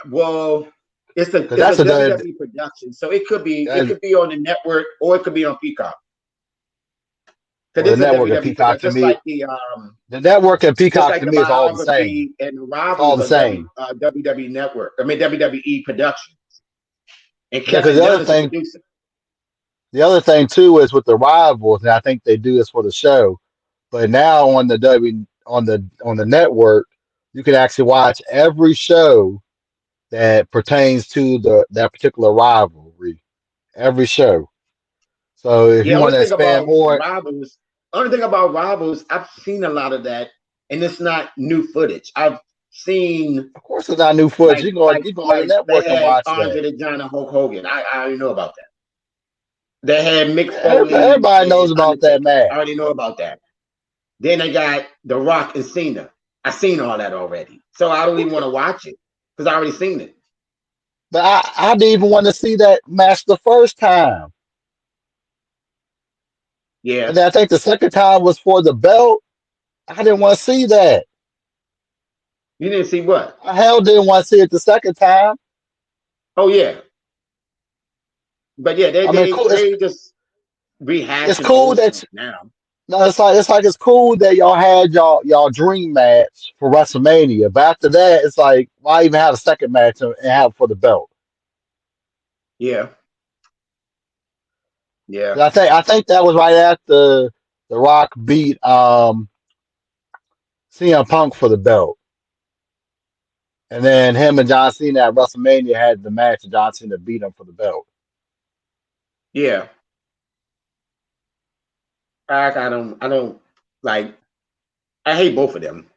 Well, it's a Because it's a that's a WWE production, so it that, could be on the network or it could be on Peacock. well, Because the it's a network and WWE Peacock production, to me, the network and just Peacock like to the me is all the same. biography and the It's all rivals the of same. WWE Network. I mean WWE Productions, and Yeah, because Kevin Dunn is the producer. the other thing too is with the rivals, and I think they do this for the show. But now on the W on the network, you can actually watch every show that pertains to the that particular rivalry. Every show. So if Yeah, you want to expand more, only thing about rivals, I've seen a lot of that, and it's not new footage. I've seen of course, it's not new footage. like You go on the they network and had watch Andre that. the Giant and Hulk Hogan. I already know about that. They had Mick Foley Everybody and knows about that Undertaker. I match. already know about that. Then they got The Rock and Cena. I seen all that already, so I don't even want to watch it because I already seen it. But I didn't even want to see that match the first time. Yeah, And then I think the second time was for the belt. I didn't want to see that. you didn't see what? I hell didn't want to see it the second time. Oh yeah, but yeah, they I mean, they cool. they just It's rehashing cool old that stuff now. No, it's cool that y'all had y'all dream match for WrestleMania, but after that, it's like why even have a second match and have it for the belt? Yeah, yeah, 'Cause I think that was right after The Rock beat CM Punk for the belt, and then him and John Cena at WrestleMania had the match, and John Cena beat him for the belt. yeah. I don't like. I hate both of them.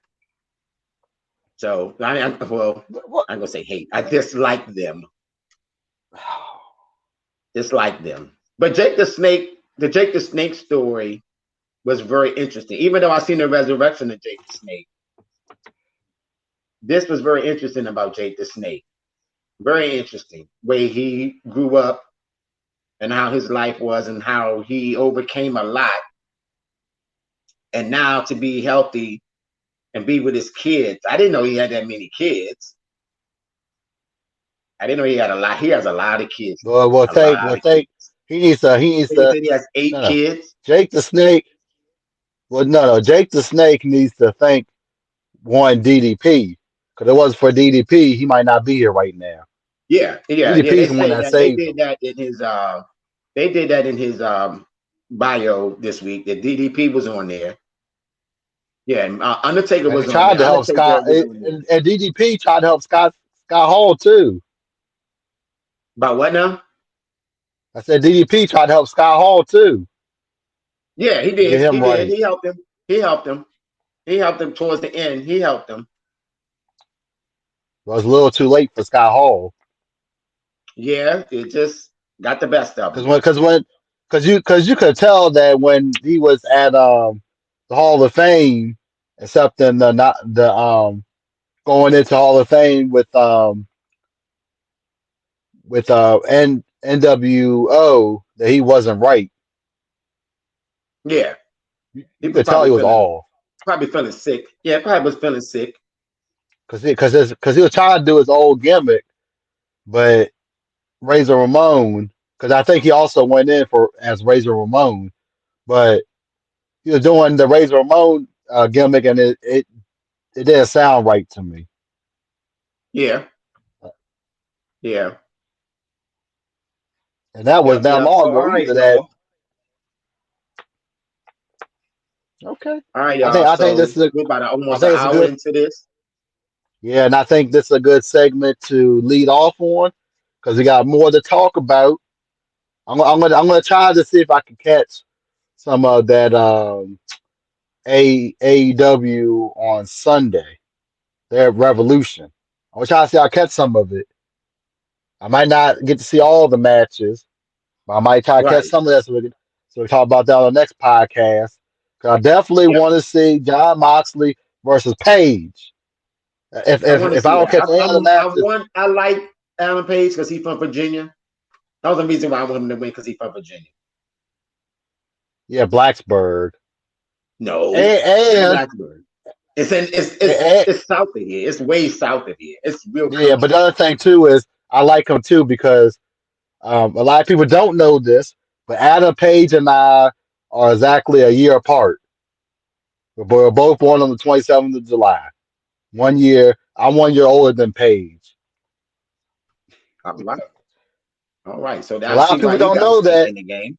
So well, What? I'm gonna say hate. I dislike them. Dislike them. But the Jake the Snake story was very interesting. Even though I seen the resurrection of Jake the Snake, this was very interesting about Jake the Snake. Very interesting way he grew up and how his life was and how he overcame a lot. And now to be healthy and be with his kids. I didn't know he had that many kids. I didn't know he had a lot. He has a lot of kids. Well, we'll A take lot we'll of kids. take. He needs He to said he has eight no no kids. Jake the Snake. Well, no, Jake the Snake needs to thank one DDP because it wasn't for DDP, he might not be here right now. Yeah, yeah, yeah. DDP They is the one say that that they saved did him. that in his they did that in his bio this week. That DDP was on there. Yeah, and, Undertaker And he was on tried there. to help Undertaker Scott, was on there. and DDP tried to help Scott Hall too. About what now? I said DDP tried to help Scott Hall too Yeah, he to get did. him He did. right. He helped him. He helped him. He helped him towards the end. He helped him. It was a little too late for Scott Hall Yeah, it just got the best of because him. you could tell that when he was at the Hall of Fame accepting the not the going into Hall of Fame with NWO that he wasn't right. Yeah, he You was could tell he was off probably feeling sick. Yeah, probably was feeling sick. because he was trying to do his old gimmick, but Razor Ramon because I think he also went in for as Razor Ramon, but he was doing the Razor Ramon gimmick and it didn't sound right to me. Yeah, yeah, And that was yep, not yep. long So all ago right, either. That y'all. okay. All right, I think y'all. I think this So is a we're about I almost an think it's a hour good into this. yeah, and I think this is a good segment to lead off on because we got more to talk about. I'm gonna try to see if I can catch some of that AEW on Sunday. Their Revolution. I'm gonna try to see I catch some of it. I might not get to see all the matches, but I might try to catch Right. some of that so we talk about that on the next podcast. Cause I definitely Yep. want to see John Moxley versus Page. If I if want to if I see don't that. catch any of the matches, I like Alan Page because he's from Virginia. That was the reason why I want him to win because he's from Virginia. yeah, Blacksburg. No, it's in And, Blacksburg. It's in and it's south of here. It's way south of here. It's real yeah, but country. the other thing too is I like him too because a lot of people don't know this, but Adam Page and I are exactly a year apart. We're both born on the 27th of July. 1 year. I'm 1 year older than Paige. All right. All right. So So a now I lot of see why people he don't got a know stake that. in the game.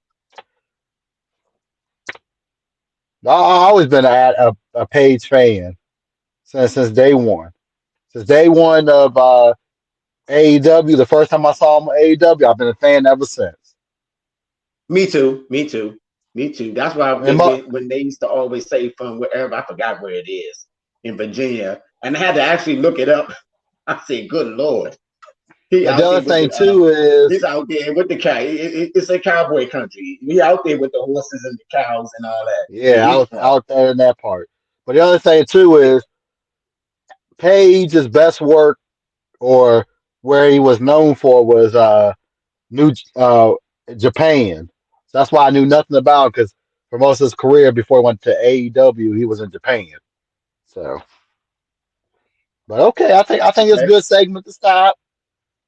I've always been a Paige fan since day one. Since day one of AEW, the first time I saw him on AEW, I've been a fan ever since. Me too. Me too. Me too. That's why And mo- when they used to always say from wherever, I forgot where it is in Virginia, and I had to actually look it up. I said, "Good Lord, he and the out other there with thing the too is, he's out there with the cow. It's a cowboy country. He out there with the horses and the cows and all that where yeah, I he's was from." out there in that part. But the other thing too is Page's best work or where he was known for was New Japan. So that's why I knew nothing about him because for most of his career before he went to AEW, he was in Japan. So, but okay, I think it's a Okay. good segment to stop.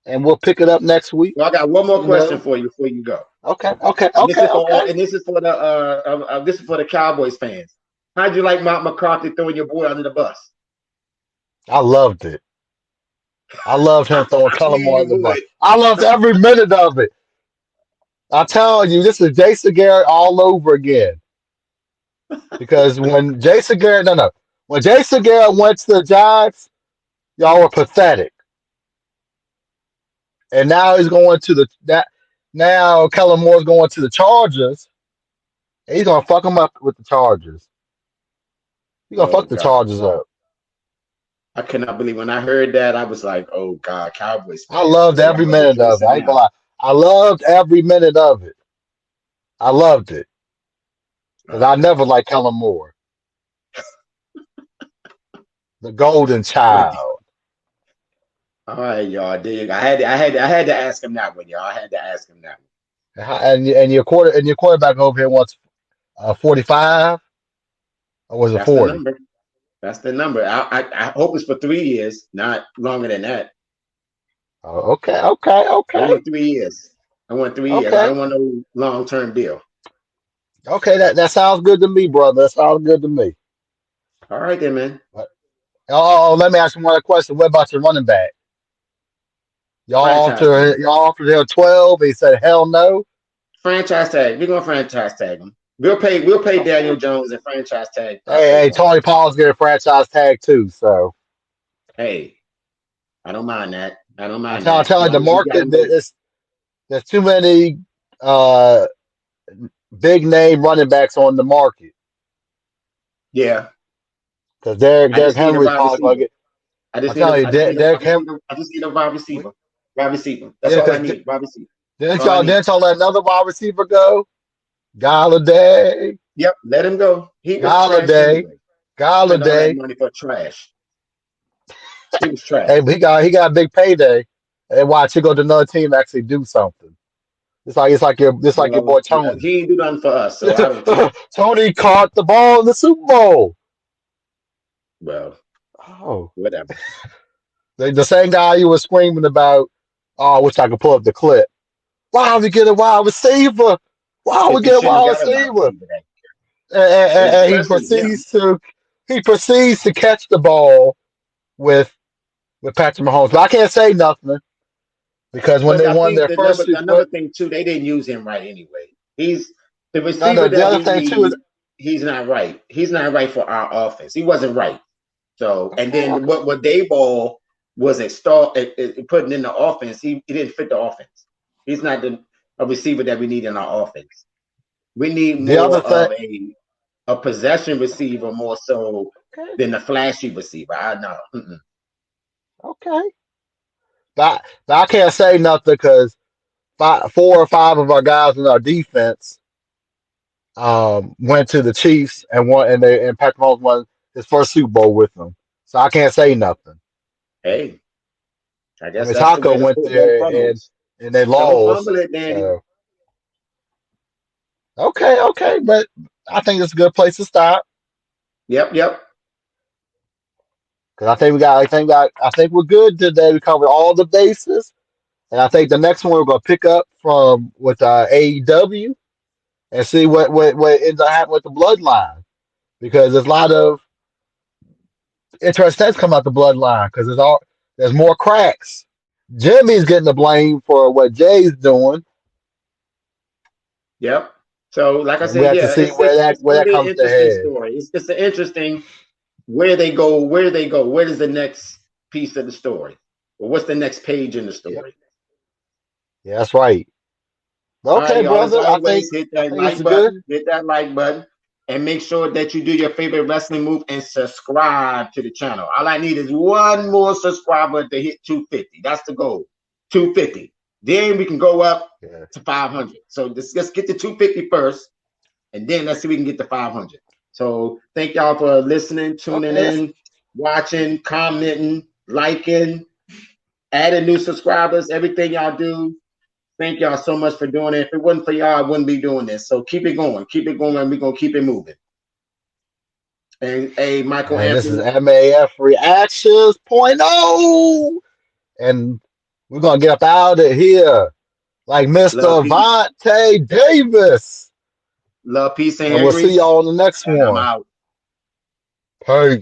and we'll pick it up next week. Well, I got one more You question know. for you before you go. Okay. Okay. And this Okay. is for all, Okay. and this is for the Cowboys fans. How'd you like Mount McCarthy throwing your boy under the bus? I loved it. I loved him throwing I knew Kellen Moore you on the bus. would. I loved every minute of it. I'm telling you, this is Jason Garrett all over again. Because when Jason Garrett, no, no, when Jason Garrett went to the Giants, y'all were pathetic. And now he's going to the that. Now Kellen Moore's going to the Chargers. And he's gonna fuck him up with the Chargers. He's gonna Oh fuck the God. Chargers up. I cannot believe when I heard that, I was like, oh God, Cowboys I fans, loved boy, y'all every are minute of it. rejoicing I ain't now. gonna lie. I loved every minute of it. I loved it. Because I never liked Kellen Moore. The golden child. All right, y'all. Dig. I had to ask him that one, y'all. I had to ask him that one. And your quarterback over here wants 45 or was it That's the 40? number. That's the number. I hope it's for 3 years, not longer than that. Oh, okay, okay, I okay, want 3 years. I want 3 years. I okay, don't want no long-term deal. okay. That sounds good to me, brother. That sounds good to me. All right then, man. But- let me ask you one other question. What about your running back? Franchise tag. Y'all offered him 12. He said hell no. Franchise tag. We're gonna franchise tag him. We'll pay Okay. Daniel Jones and franchise tag Hey, Saquon. Tony Paul's getting a franchise tag too. So Hey, I don't mind that. I don't I'm mind telling, that. As telling you, the long as we got market him good. there's too many uh, big name running backs on the market Yeah. because I Derrick just need a Henry's wide probably going to receiver. get. I just I'm need a telling you, I just need a I Derrick just Henry. need a I just need a wide receiver. Wide receiver. That's Yeah, all I because need. Wide receiver. That's all I need. didn't y'all let another wide receiver go? Galladay, Yep, let him go. He was trash Galladay, anyway. Spent all that Galladay. money for trash. He was trash. Hey, but he got a big payday. And watch he go to another team and actually do something. It's like your Well, boy Tony. he ain't do nothing for us, so I don't care. Tony caught the ball in the Super Bowl. Well, Oh, whatever. the same guy you were screaming about. Oh, I wish I could pull up the clip. Why we get a wide receiver? Why we Because he get a shouldn't wide have got a wide receiver? receiver that. And he Especially him. proceeds to catch the ball with Patrick Mahomes. But I can't say nothing because when But they I won think their the first number two, another thing too, they didn't use him right anyway. He's the no, no, receiver the that other we thing too is need. He's not right. He's not right for our offense. He wasn't right. So, and okay, then okay, what Dayball was installed putting in the offense, he didn't fit the offense. He's not a receiver that we need in our offense. We need the other more thing, of a possession receiver more so okay, than a flashy receiver. I know. okay. But I can't say nothing because 4 or 5 of our guys in our defense went to the Chiefs and won, and Patrick Mahomes won his first Super Bowl with them. So I can't say nothing. Hey, I I guess mean, that's the way Taco the went football there and funnels. they Don't lost. fumble it, Danny. So okay, okay, but I think it's a good place to stop Yep. because I think we're good today. We covered all the bases, and I think the next one we're going to pick up from with AEW and see what ends up happening with the bloodline because there's a lot of interesting things come out the bloodline because there's more cracks. Jimmy's getting the blame for what Jay's doing, Yep. So, like I and we said, have to yeah, see it's where it's that it's going to be an comes to interesting head. story. It's an interesting where they go. Where they go? Where is the next piece of the story? Or what's the next page in the Yep, story? yeah, that's right. All right, Okay, y'all. As brother, always, hit that it's like good. button. Hit that like button, and make sure that you do your favorite wrestling move and subscribe to the channel. All I need is one more subscriber to hit 250. That's the goal. 250. Then we can go up Yeah. to 500. So let's get to 250 first, and then let's see if we can get to 500. So thank y'all for listening, tuning Okay. in, watching, commenting, liking, adding new subscribers, everything y'all do. Thank y'all so much for doing it. If it wasn't for y'all, I wouldn't be doing this. So keep it going. Keep it going. And we're going to keep it moving. And hey, Michael And this is Anthony. MAF Reactions point oh, and We're gonna get up out of here like Love, Mr. peace, Vontae Davis. love, peace, and And we'll see increase. y'all on the next And I'm one. out. Peace.